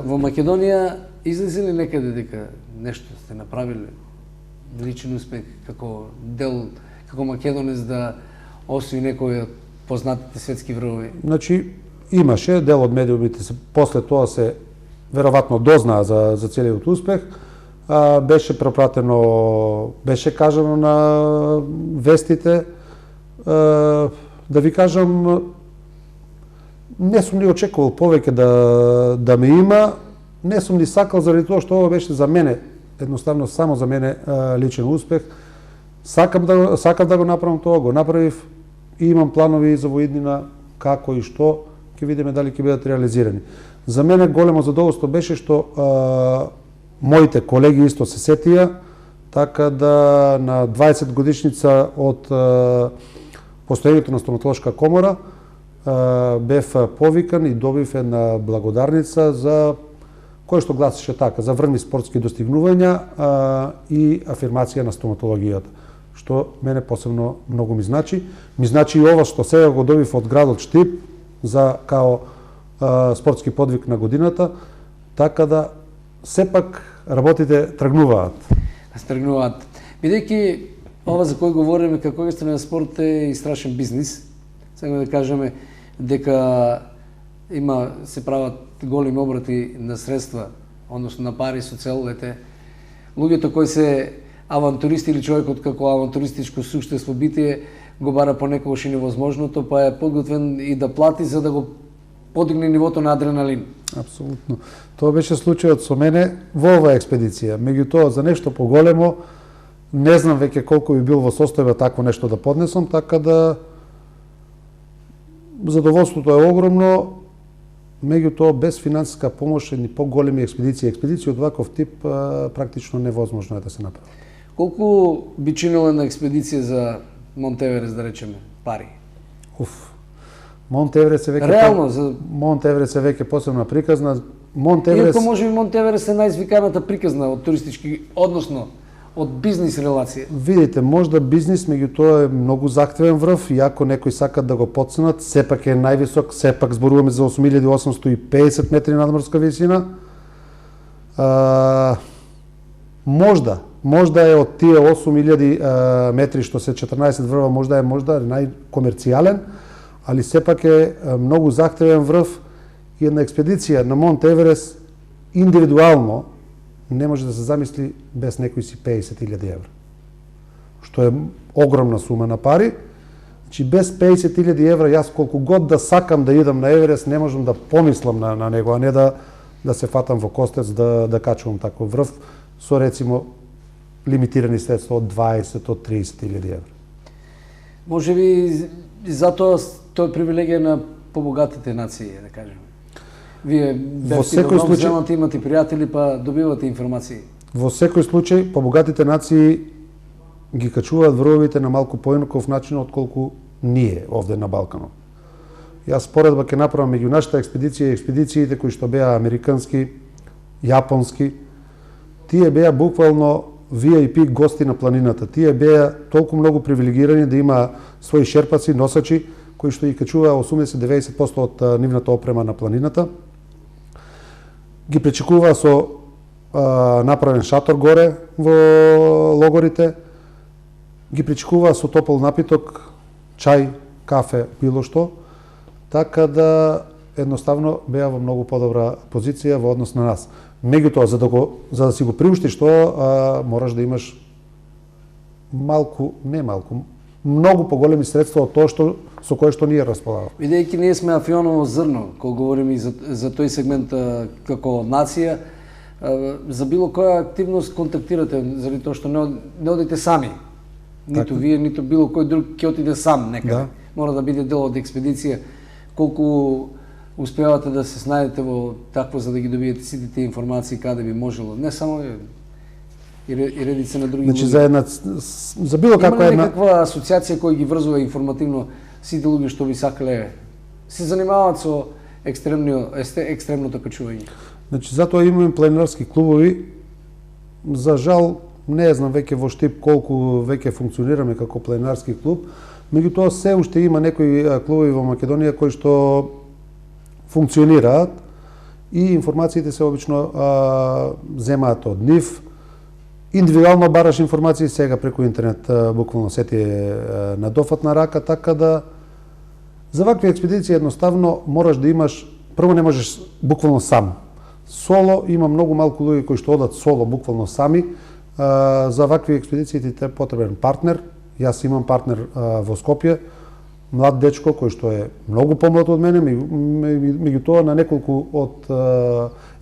Во Македонија излезе ли некаде дека нешто сте направиле личен успех како дел, како македонец да освои некој од познатите светски врвови? Значи, имаше дел од медиумите, после тоа се веројатно дознаа за целиот успех. Беше пропратено, беше кажано на вестите. Да ви кажам, не сум ни очекувал повеќе да ме има, не сум ни сакал заради тоа што ова беше за мене, едноставно само за мене личен успех. Сакам да го направам тоа, го направив и имам планови за воиднина како и што, ќе видиме дали ќе бидат реализирани. За мене големо задоволство беше што моите колеги исто се сетија, така да на 20 годишница од постоењето на стоматолошка комора бев повикан и добив една благодарница за кој што гласеше така, за врвни спортски достигнувања и афирмација на стоматологијата, што мене посебно многу ми значи. Ми значи и ова што сега го добив од градот Штип за као спортски подвиг на годината, така да сепак работите тргнуваат. Тргнуваат. Бидејќи ова за кој говориме како естествен спорт е и страшен бизнис, сега да кажеме дека се прават големи обрати на средства, односно на пари со цел, луѓето кои се авантуристи или човекот како авантуристичко суштество битие го бара понекогаш и невозможното, па е подготвен и да плати за да го подигне нивото на адреналин. Апсолутно. Тоа беше случајот со мене во оваа експедиција. Меѓутоа, за нешто поголемо, не знам веќе колку би бил во состојба такво нешто да поднесам, така да задоволството е огромно, меѓутоа без финансиска помош едни поголеми експедиции од ваков тип практично невозможно е да се направи. Колку би чинила една експедиција за Монт Еверест, да речеме, пари? Монт Еверест е веќе реално Монт Еверест е веќе посебна приказна. Иако може би Монт Еверест е најзвиканата приказна од туристички, односно од бизнис релација? Видите, можда бизнис, меѓутоа е многу захтевен врв и ако некои сакат да го потценат, сепак е највисок, сепак зборуваме за 8850 метри надморска висина. Можда е од тие 8000 метри што се 14 врва, можда е најкомерцијален, али сепак е многу захтевен врв и една експедиција на Монт Еверест индивидуално не може да се замисли без некои си 50.000 евра. Што е огромна сума на пари. Значи без 50.000 евра јас колку год да сакам да идам на Еверест не можам да помислам на него, а не да се фатам во костец да качувам таков врв со рецимо лимитирани средства од 20 од 30.000 евра. Може би затоа тоа е привилегија на побогатите нации, да кажеме. Вие бевте во Нов Зеланд, имате пријатели, па добивате информации. Во секој случај, побогатите нации ги качуваат врвовите на малку поинаков начин отколку ние овде на Балканот. Јас споредба ќе направам меѓу нашата експедиција и експедициите кои што беа американски, јапонски. Тие беа буквално VIP гости на планината. Тие беа толку многу привилегирани да има своји шерпаци, носачи, кои што ги качуваа 80-90% од нивната опрема на планината. Ги пречекуваа со направен шатор горе во логорите, ги пречекуваа со топол напиток, чај, кафе, било што, така да едноставно беа во многу подобра позиција во однос на нас. Меѓутоа, за да си го приуштиш тоа, мораш да имаш многу поголеми средства од тоа со кое што ние располагаме. Бидејќи ние сме афионово зрно, кога говориме и за тој сегмент како нација, за било која активност контактирате, заради тоа што не одите сами. Ниту вие, ниту било кој друг ќе отиде сам некаде. Да. Мора да биде дел од експедиција. Колку успевате да се снајдете во такво за да ги добиете сите тие информации каде би можело, не само и редица на други. Значи за било каква една некаква асоциација која ги врзува информативно сите луѓе што би сакале се занимаваат со екстремното качување. Значи затоа имаме планинарски клубови. За жал не знам веќе во Штип колку веќе функционираме како планинарски клуб, меѓутоа се уште има некои клубови во Македонија кои што функционираат и информациите се обично земаат од нив. Индивидуално бараш информации сега преку интернет, буквално се ти е на дофат на рака, така да за вакви експедиции едноставно мораш да имаш, прво не можеш буквално сам. Соло има многу малку луѓе кои што одат соло буквално сами. За вакви експедиции ти е потребен партнер. Јас имам партнер во Скопје, млад дечко кој што е многу помлад од мене, меѓутоа на неколку од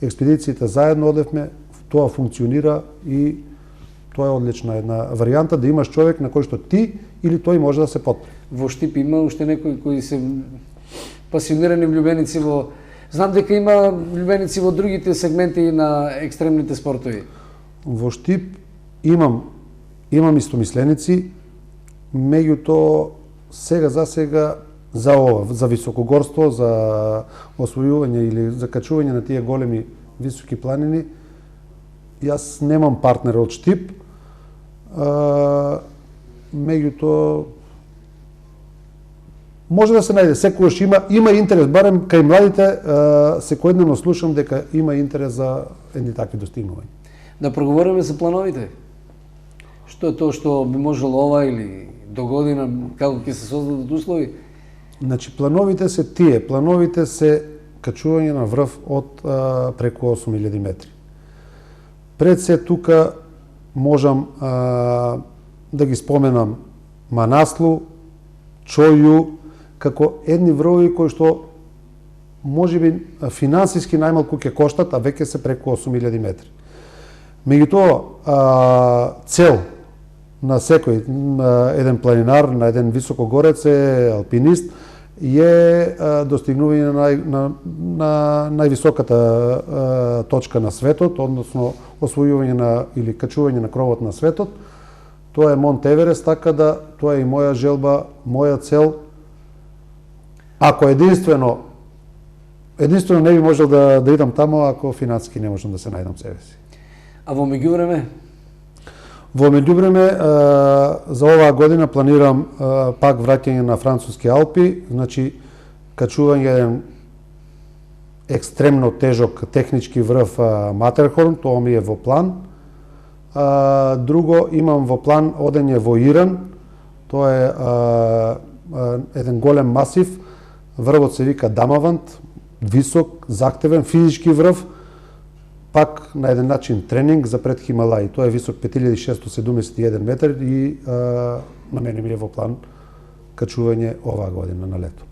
експедициите заедно одевме, тоа функционира и тоа е одлична една варијанта да имаш човек на кој што ти или тој може да се потпре. Во Штип има уште некои кои се пасионирани влюбеници во... Знам дека има влюбеници во другите сегменти на екстремните спортови. Во Штип имам истомисленици, меѓутоа сега за ова, за високогорство, за освојување или за качување на тие големи високи планини, јас немам партнер од Штип, меѓутоа може да се најде, секогаш има интерес, барем кај младите секојдневно слушам дека има интерес за едни такви достигнувања. Да проговориме за плановите. Што е тоа што би можело ова или до година, како ќе се создадат услови? Значи, плановите се тие. Плановите се качување на врв од преку 8000 метри. Пред се тука можам да ги споменам Манаслу, Чоју, како едни врвови кои што можеби финансиски најмалку ќе коштат, а веќе се преку 8000 метри. Меѓутоа, цел на секој еден планинар, на еден високогорец е алпинист, е достигнување на највисоката точка на светот, односно освојување или качување на кровот на светот. Тоа е Монт Еверест, така да тоа е и моја желба, моја цел. Ако единствено не би можел да идам таму, ако финансиски не можам да се најдам себе си. А во меѓувреме? Во меѓувреме, за оваа година планирам пак враќање на француски Алпи, значи качување еден екстремно тежок технички врв Матерхорн, тоа ми е во план. Друго, имам во план одење во Иран, тоа е еден голем масив, врвот се вика Дамавант, висок, захтевен, физички врв, пак на еден начин тренинг за пред Хималаи. Тоа е висок 5671 метар и на мене ми е во план качување оваа година на лето.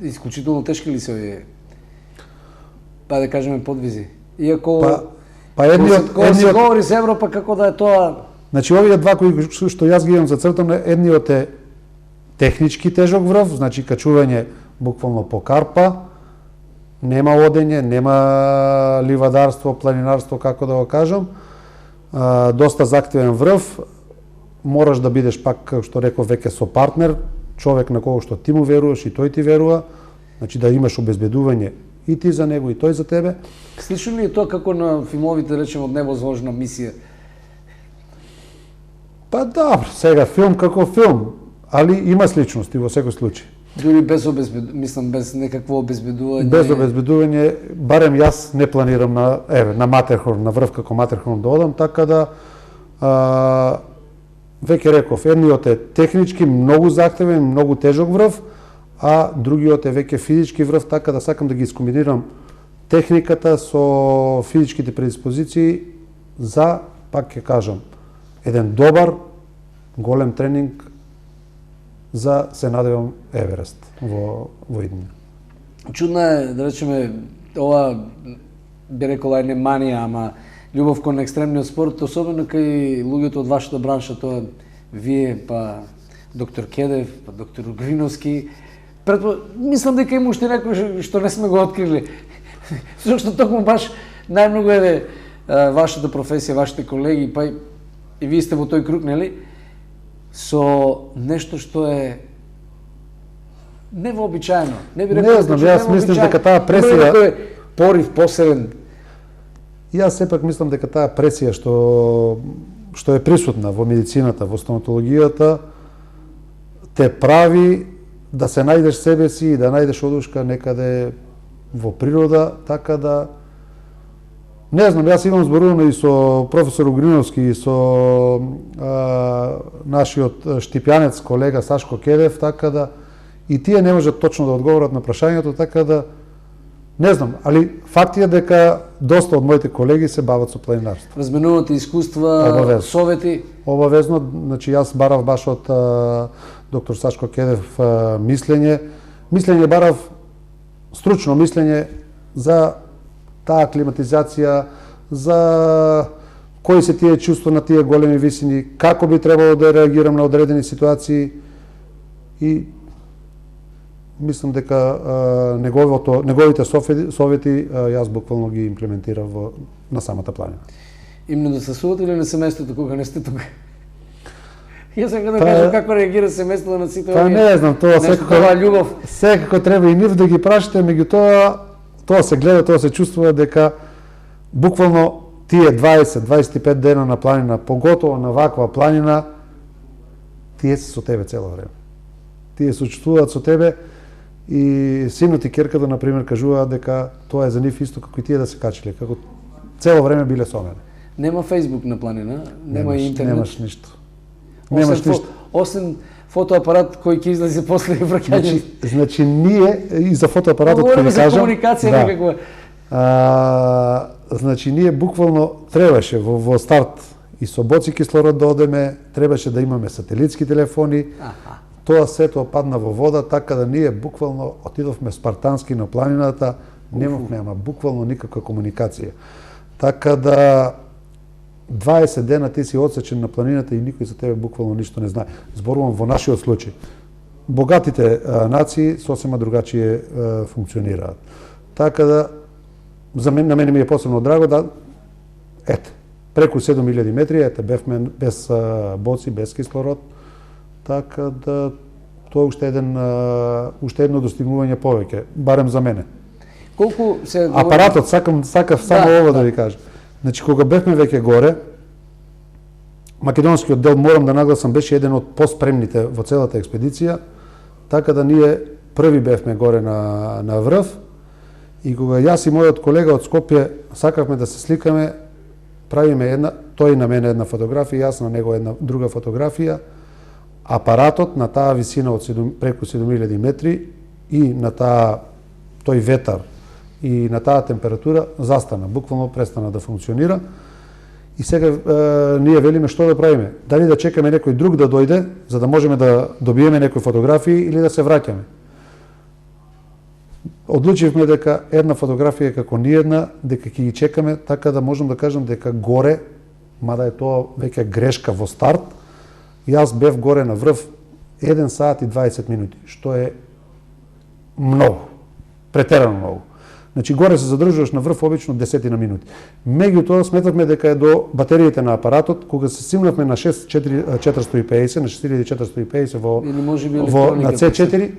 Исклучително тешки ли се овие, па да кажеме, подвизи? Иако кога се говори за Европа, како да е тоа... Значи, овие два кои што јас ги имам зацртано, едниот е технички тежок врв, значи качување буквално по карпа, нема одење, нема ливадарство, планинарство, како да го кажам, доста захтевен врв, мораш да бидеш пак, како што реков, веќе со партнер, човек на кого што ти му веруваш и тој ти верува, значи да имаш обезбедување и ти за него, и тој за тебе. Слично ли е тоа како на филмовите, речем, од невозможна мисија? Па добро, сега филм како филм, али има сличности во секој случај. Дури без мислам, без некакво обезбедување? Без обезбедување, барем јас не планирам на Матерхорн, на врв како Матерхорн да одам, така да веќе реков, едниот е технички многу захтевен, многу тежок врв, а другиот е веќе физички врв, така да сакам да ги искомбинирам техниката со физичките предиспозиции за, пак ќе кажам, еден добар, голем тренинг за се надевам Еверест во иднина. Чудна е, да речеме, ова би рекола не манија, ама љубов кон екстремниот спорт, особено кај луѓето од вашата бранша, тоа вие, па доктор Кедев, па доктор Угриновски. Мислам дека има уште некој што не сме го открили. Зашто токму баш најмногу е вашата професија, вашите колеги, па и вие сте во тој круг, нели? Со нешто што е невообичаено. Не би рекол, не знам, јас мислам дека таа пресија е порив посебен. Јас сепак мислам дека таа пресија што е присутна во медицината, во стоматологијата, те прави да се најдеш себе си и да најдеш одушка некаде во природа, така да не знам, јас имам зборувано и со професор Угриновски и со нашиот штипјанец колега Сашко Кедев, така да и тие не можат точно да одговорат на прашањето, така да не знам, али факт е дека доста од моите колеги се бават со планинарство. Разменувате искуства, совети? Обавезно, значи јас барав баш од доктор Сашко Кедев мислење барав стручно мислење за таа климатизација, за кои се тие чувства на тие големи висини, како би требало да реагирам на одредени ситуации и мислам дека неговите совети јас буквално ги имплементирав на самата планина. Им недостасувате ли на семејството кога не сте тука? Јас сакам да кажам како реагира семејството на сите овие. Па не знам, тоа секако треба и нив да ги прашате, меѓутоа тоа се гледа, тоа се чувствува дека буквално тие 20-25 дена на планина, поготово на ваква планина, тие се со тебе цело време. Тие се чувствуваат со тебе и синот и керката, например, кажуваат дека тоа е за нив исто како и тие да се качиле, како цело време биле со мене. Нема Facebook на планина, нема и интернет. Немаш ништо. Немаш ништо. Освен фотоапарат кој ќе излезе после враќање. Значи ние и за фотоапаратот кој ви кажам. Говориме за комуникација некаква. Значи ние буквално требаше во старт и со боци кислород да одеме, требаше да имаме сателитски телефони. Тоа сето падна во вода, така да ние буквално отидовме спартански на планината, немавме ама буквално никаква комуникација. Така да 20 дена ти си одсечен на планината и никој за тебе буквално ништо не знае. Зборувам во нашиот случај. Богатите нации сосема другачие функционираат. Така да на мене ми е посебно драго да преку 7000 метри бевме без боци, без кислород. Така да тоа уште едно достигнување повеќе, барем за мене. Колку се апаратот сакав само ова да ви кажам. Значи кога бевме веќе горе, македонскиот дел, морам да нагласам, беше еден од поспремните во целата експедиција, така да ние први бевме горе на врв, и кога јас и мојот колега од Скопје сакавме да се сликаме, правиме тој на мене една фотографија, јас на него една друга фотографија, апаратот на таа висина од преку 7000 метри и на тој ветар и на таа температура застана, буквално престана да функционира. И сега ние велиме што да правиме? Дали да чекаме некој друг да дојде, за да можеме да добиеме некои фотографии, или да се враќаме? Одлучивме дека една фотографија како ни една, дека ќе ги чекаме, така да можам да кажам дека горе, мада е тоа веќе грешка во старт, јас бев горе на врв 1 сат и 20 минути, што е многу, претерано многу. Значи, горе се задржуваш на врв обично 10 минути. Меѓутоа, сметавме дека е до батериите на апаратот, кога се симнавме на 6450, на 6450 на C4,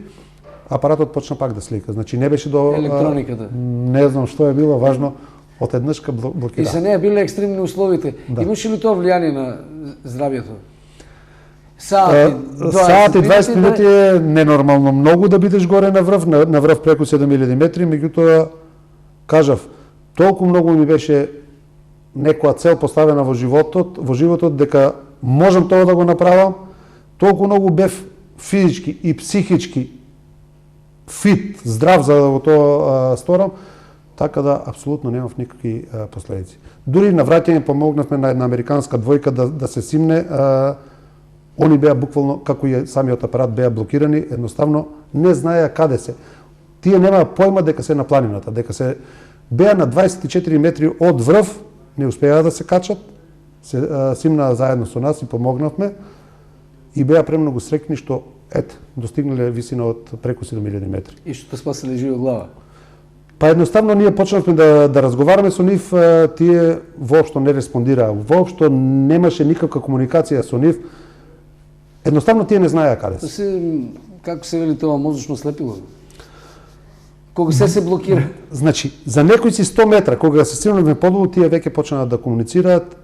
апаратот почна пак да слика. Значи, не беше до... електрониката. Не знам што е било важно, од еднашка блокира. И се не биле екстремни условите. Да. Имаше ли тоа влијание на здравјето? Саат и 20 минути е ненормално многу да бидеш горе на врв преку 7000 метри, меѓутоа, кажав, толку многу ми беше некоја цел поставена во животот, дека можам тоа да го направам, толку многу бев физички и психички фит, здрав за да го тоа сторам, така да апсолутно немав никакви последици. Дури на враќање помогнавме на една американска двојка да се симне, они беа буквално, како и самиот апарат, беа блокирани, едноставно не знаеа каде се. Тие немаа појма дека се на планината, дека се беа на 24 метри од врв, не успеа да се качат, се симнаа заедно со нас и помогнавме и беа премногу среќни што достигнале висина од преку 7000 метри. И што спаселе живо глава? Па едноставно ние почнавме да разговараме со нив, тие воопшто не респондираа, воопшто немаше никаква комуникација со нив. Едноставно тие не знаеа каде се. Како се вели тоа мозочно слепило? Кога се блокира? Значи, за некои си 100 метра, кога се симнавме подолу, тие веќе почнаа да комуницираат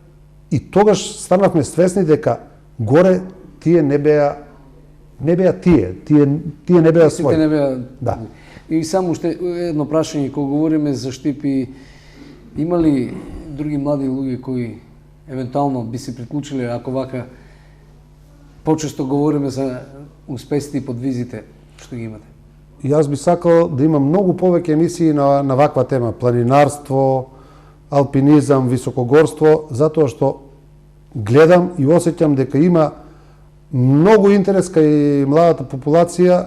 и тогаш станавме свесни дека горе тие не беа тие не беа своји. Тие не беа... Да. И само уште едно прашање, кога говориме за Штипи, има ли други млади луѓе кои евентуално би се приклучиле, ако вака почесто говориме за успесите и подвизите што ги имате? Јас би сакал да има многу повеќе емисии на ваква тема, планинарство, алпинизам, високогорство, затоа што гледам и осеќам дека има многу интерес кај младата популација.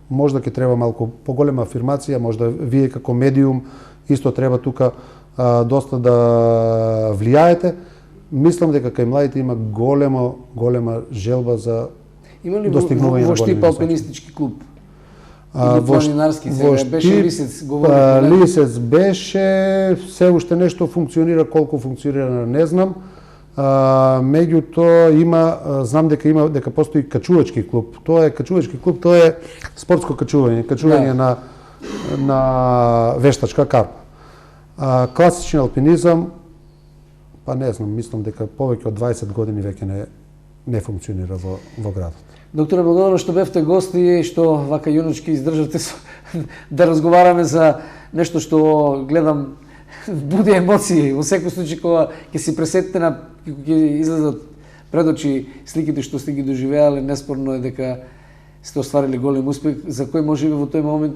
Можда ќе треба малку поголема афирмација, можда вие како медиум исто треба тука доста да влијаете. Мислам дека кај младите има голема желба за достигнување на големи Штип алпинистички клуб? Или планинарски, сега беше Лисец, говорите? Лисец беше, се уште нешто функционира, колку функционира не знам. Меѓутоа знам дека постои качувачки клуб. Тоа е качувачки клуб, тоа е спортско качување на вештачка карпа. Класичен алпинизам, па не знам, мислам дека повеќе од 20 години веќе не функционира во градот. Докторе, благодарам што бевте гости и што вака јуначки издржавте да разговараме за нешто што гледам буди емоции. Во секој случај кога ќе си пресетите ќе излезат пред очи сликите што сте ги доживеале, неспорно е дека сте остварили голем успех, за кој можеби во тој момент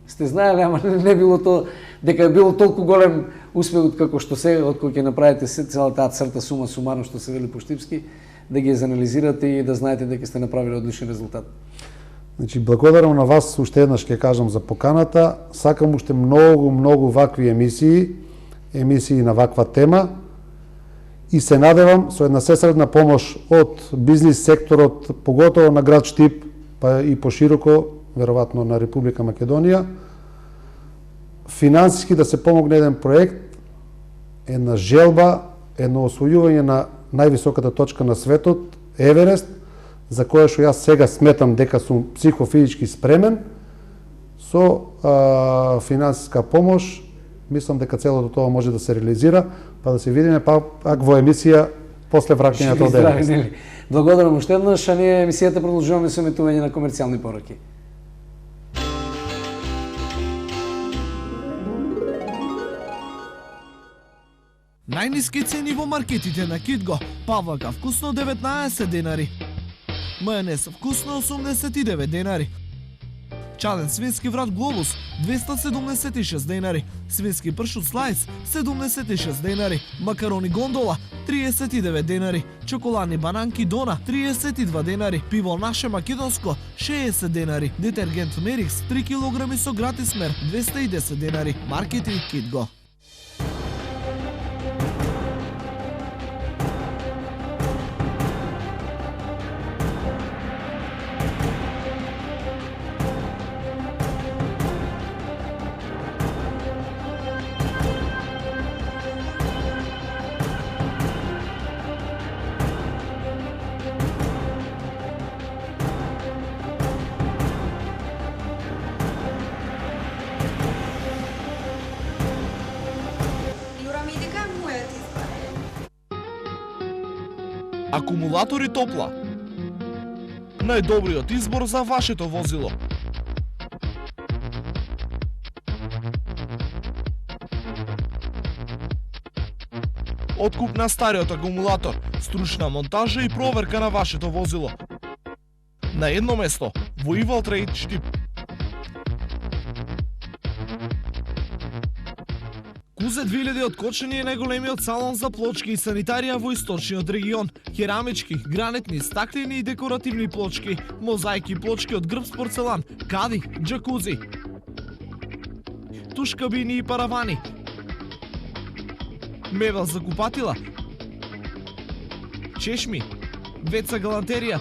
сте знаеле, ама не било тоа, дека е било толку голем успех како што сега, од кој ќе направите целата таа црта сума сумарно што се вели по штипски, да ги занализирате и да знаете дека сте направиле одличен резултат. Значи, благодарам на вас, уште еднаш ќе кажам за поканата. Сакам уште многу вакви емисии на ваква тема и се надевам со една сесредна помош од бизнис секторот, поготово на град Штип, па и пошироко, веројатно на Република Македонија, финансиски да се помогне еден проект, една желба, едно освојување на највисоката точка на светот, Еверест, за која што јас сега сметам дека сум психофизички спремен, со финансиска помош, мислам дека целото тоа може да се реализира, па да се видиме пак во емисија после враќањето од ДВС. Благодарам уште еднаш, а ние емисијата продолжуваме со еметување на комерцијални пораки. Најниски цени во маркетите на Китго. Павлака вкусно 19 денари. Мајонез вкусно 89 денари. Чаден свински врат Глобус 276 денари. Свински пршут слайс 76 денари. Макарони Гондола 39 денари. Чоколадни бананки Дона 32 денари. Пиво Наше Македонско 60 денари. Детергент Мерикс 3 килограми со гратис мер 210 денари. Маркети Китго. Акумулатори Топла. Најдобриот избор за вашето возило. Откуп на стариот акумулатор, стручна монтажа и проверка на вашето возило. На едно место, во Ивал Трейд Штип. Кузе 2000 од Кочани е најголемиот салон за плочки и санитарија во источниот регион. Керамички, гранитни, стаклени и декоративни плочки, мозаики плочки од грб порцелан, кади, джакузи, туш кабини и паравани, мебел за купатила, чешми, WC галантерија,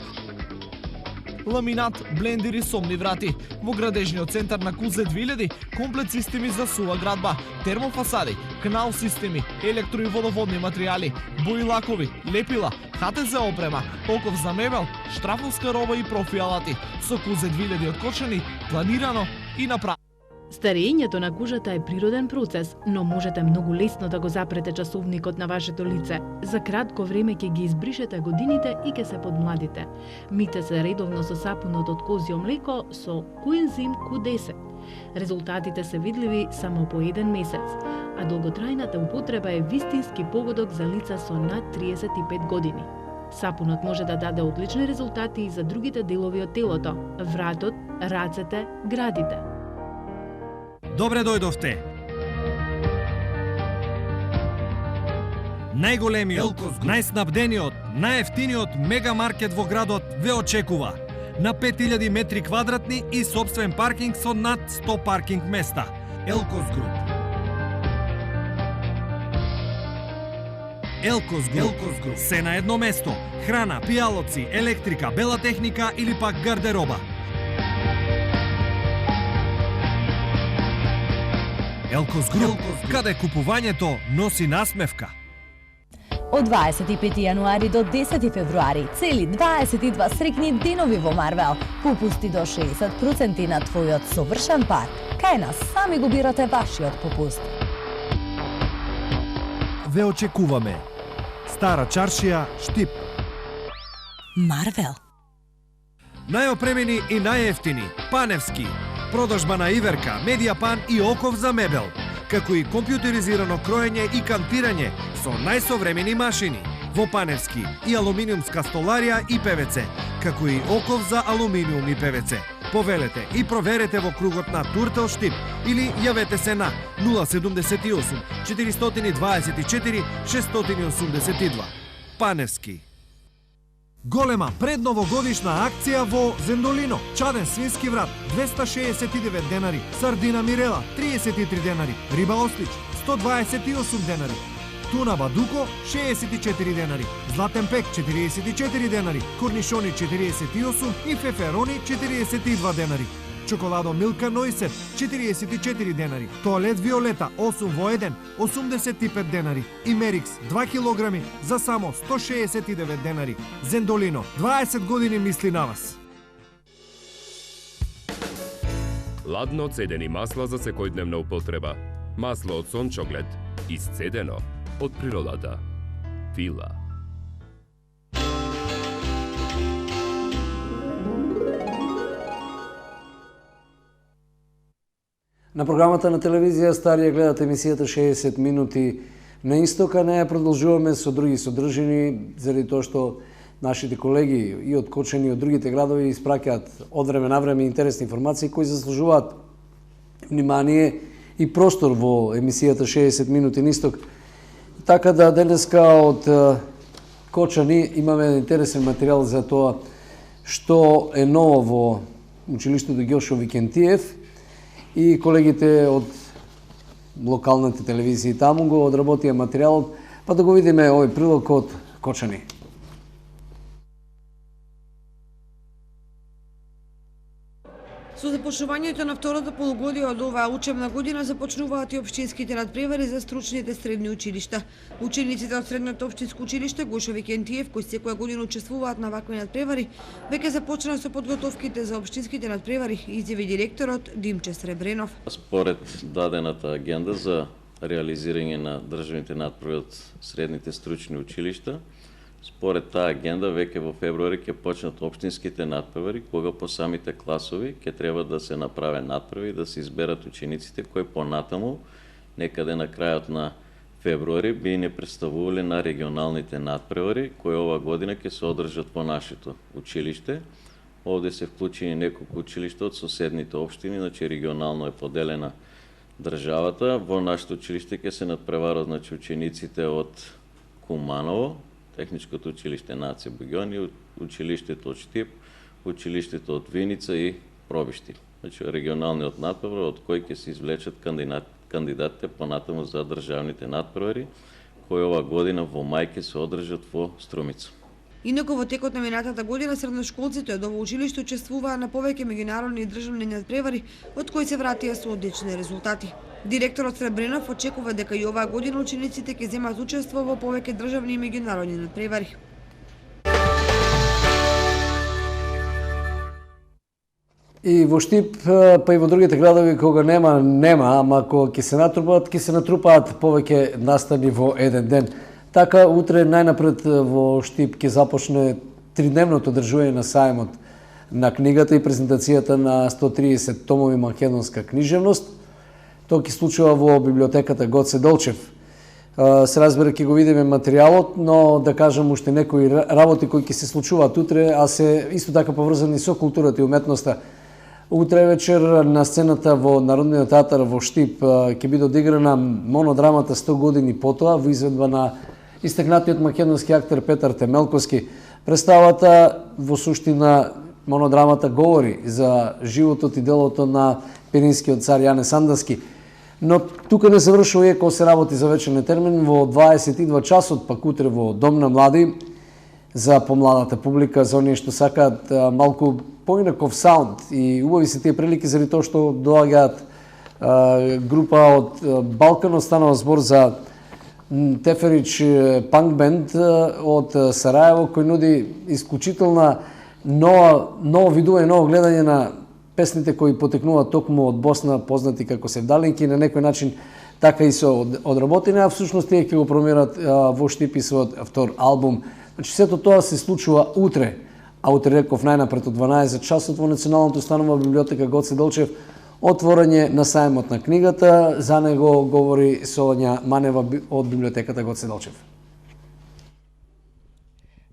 ламинат, блендери, сомни врати. Во градежниот центар на Кузе 2000, комплет системи за сува градба, термофасади, канал системи, електро и водоводни материјали, бои лакови, лепила, ХТЗ опрема, оков за мебел, штрафовска роба и профи алати. Со Кузе 2000 од Кочани, планирано и направено. Старењето на кожата е природен процес, но можете многу лесно да го запрете часовникот на вашето лице. За кратко време ќе ги избришете годините и ќе се подмладите. Мите се редовно со сапунот од козјо млеко со коензим Q10. Резултатите се видливи само по 1 месец, а долготрајната употреба е вистински погодок за лица со над 35 години. Сапунот може да даде одлични резултати и за другите делови од телото, вратот, рацете, градите. Добре дојдовте! Најголемиот, најснабдениот, најефтиниот мегамаркет во градот ве очекува. На 5000 метри квадратни и собствен паркинг со над 100 паркинг места. Елкос Груп. Елкос Груп. Се на едно место. Храна, пијалоци, електрика, бела техника или пак гардероба. Елкос Груп, каде купувањето носи насмевка. Од 25 јануари до 10 февруари, цели 22 срекни денови во Марвел. Попусти до 60% на твојот совршен парк. Кај нас сами го бирате вашиот попуст. Ве очекуваме. Стара чаршија, Штип. Марвел. Најопремени и најефтини, Паневски. Продажба на иверка, медијапан и оков за мебел, како и компјутеризирано кроење и кантирање со најсовремени машини. Во Паневски и алуминиумска столарија и ПВЦ, како и оков за алуминиум и ПВЦ. Повелете и проверете во кругот на Туртел Штип или јавете се на 078 424 682. Паневски. Голема предновогодишна акција во Зендолино. Чаден свински врат 269 денари, сардина Мирела 33 денари, риба Ослич 128 денари, туна Бадуко 64 денари, златен пек 44 денари, корнишони 48 и феферони 42 денари. Чоколадо Милка Нойсет 44 денари, тоалет Виолета 8 во 1 85 денари и Мерикс 2 килограми за само 169 денари. Зендолино, 20 години мисли на вас. Ладно цедени масла за секојдневна употреба. Масло од сончоглед, исцедено од природата. Фила. На програмата на телевизија Старија гледате емисијата 60 минути на истока. Не ја продолжуваме со други содржини, заради тоа што нашите колеги и од Кочани и од другите градови испраќаат од време на време интересни информации кои заслужуваат внимание и простор во емисијата 60 минути на исток. Така да денеска од Кочани имаме интересен материјал за тоа што е ново во училиштето Ѓошо Викентиев и колегите од локалните телевизии таму го одработија материјалот, па да го видиме овој прилог од Кочани. Со започнувањето на второто полугодие од оваа учебна година започнуваат и општинските надпревари за стручните средни училишта. Учениците од средното општинско училиште Ѓошо Викентиев, кои секоја година учествуваат на вакви надпревари, веќе започнаа со подготовките за општинските надпревари, изјави директорот Димче Сребренов. Според дадената агенда за реализирање на државните надпревари од средните стручни училишта, според таа агенда, веќе во февруари ќе почнат општинските надпревари, кога по самите класови ќе треба да се направи надпревари и да се изберат учениците кои понатаму, некаде на крајот на февруари, би не представувале на регионалните надпревари, кои ова година ќе се одржат во нашето училиште. Овде се вклучени неколку училишта од соседните општини, значи регионално е поделена државата. Во нашето училиште ќе се надпреварат учениците од Куманово, Техничкото училиште Нација Буѓони, училиштето од Штип, училиштето од Виница и Пробишти. Значи регионалниот надпревар од кој ќе се извлечат кандидатите понатаму за државните надпревари, кои ова година во мај ќе се одржат во Струмица. Инаку во текот на минатата година средношколците од ово училиште учествуваа на повеќе меѓународни и државни надпревари, од кои се вратија со одлични резултати. Директорот Сребренов очекува дека и оваа година учениците ќе земат учество во повеќе државни и меѓународни надпревари. И во Штип, па и во другите градови кога нема, ама кога ќе се натрупаат повеќе настани во еден ден. Така, утре најнапред во Штип ќе започне тридневното одржување на сајмот на книгата и презентацијата на 130 томови македонска книжевност. Тоа ќе случува во библиотеката Гоце Делчев. Се разбира, ќе го видиме материјалот, но да кажам уште некои работи кои ќе се случуваат утре, а се исто така поврзани со културата и уметноста. Утре вечер на сцената во Народниот театар во Штип ќе биде одиграна монодрамата 100 години потоа во изведба на истакнатиот македонски актер Петар Темелковски. Представата во суштина монодрамата говори за животот и делото на пиринскиот цар Јане Сандаски. Но тука не завршува, иако се работи за вечерен термин, во 22 часот, пак утре во Дом на млади, за помладата публика, за оние што сакаат малку поинаков саунд и убави се тие прилики заради тоа што доаѓаат група од Балкан, станува збор за Теферич панк бенд од Сараево, кој нуди исклучителна ново видување, ново гледање на песните кои потекнуваат токму од Босна, познати како севдалинки, на некој начин така и се одработени, а всушност тие ќе го промират во Штип и својот втор албум. Значи, сето тоа се случува утре, а утре реков најнапред од 12 часот во Националната установа библиотека Гоце Делчев, отворање на сајмот на книгата. За него говори Сонја Манева од библиотеката Гоце Делчев.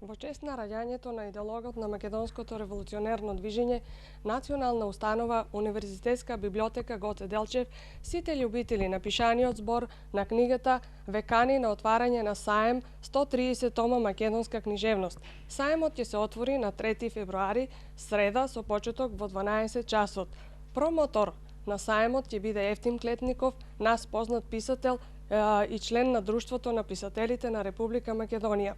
Во чест на раѓањето на идеологот на македонското револуционерно движење, Национална установа Универзитетска библиотека Гоце Делчев, сите љубители на пишаниот збор на книгата ве кани на отварање на саем 130 тома македонска книжевност. Саемот ќе се отвори на 3 февруари, среда, со почеток во 12 часот. Промотор на саемот ќе биде Ефтим Клетников, нас познат писател и член на Друштвото на писателите на Република Македонија.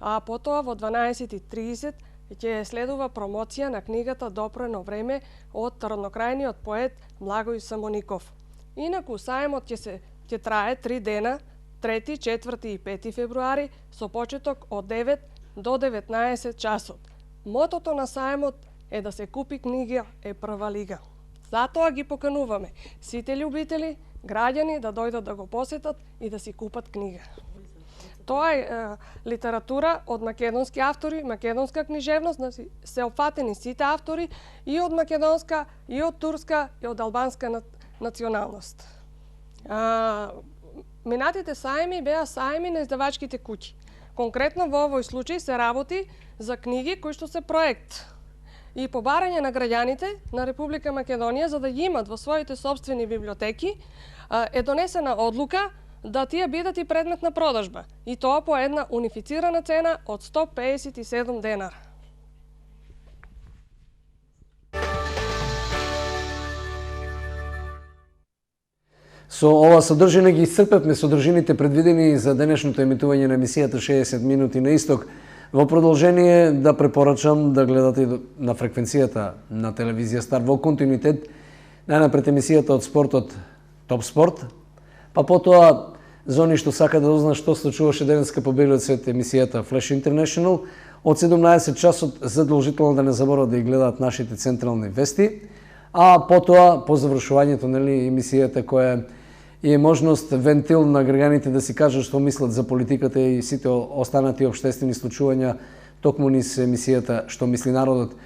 А потоа во 12:30 ќе следува промоција на книгата Допрено време од роднокрајниот поет Благој Самоников. Инаку саемот ќе трае 3 дена, 3, 4 и 5 февруари, со почеток од 9 до 19 часот. Мотото на саемот е да се купи книга е прва лига. Затоа ги покануваме сите љубители, граѓани да дојдат да го посетат и да си купат книга. Тоа е литература од македонски автори, македонска книжевност, се опфатени сите автори и од македонска, и од турска, и од албанска националност. Минатите сајми беа сајми на издавачките куќи. Конкретно во овој случај се работи за книги кои што се проект и побарање на граѓаните на Република Македонија за да ги имат во своите собствени библиотеки, е донесена одлука да тие бидат и предмет на продажба, и тоа по една унифицирана цена од 157 денара. Со ова содржина ги исцрпевме содржините предвидени за денешното емитување на емисијата 60 минути на исток. Во продолжение да препорачам да гледате на фреквенцијата на телевизија Стар во континуитет најнапред емисијата од спортот Топ Спорт, па потоа за они што сака да узна што случуваше денеска по белиот свет емисијата Flash International од 17 часот задолжително да не заборават да ги гледаат нашите централни вести, а потоа по завршувањето емисијата која е можност, вентил на граѓаните да си кажат што мислат за политиката и сите останати општествени случувања токму низ емисијата Што мисли народот.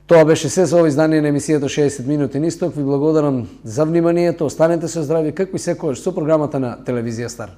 Тоа беше се за ова издание на емисијата 60 минути на исток. Ви благодарам за вниманието, останете со здрави, како и секогаш со програмата на телевизија Стар.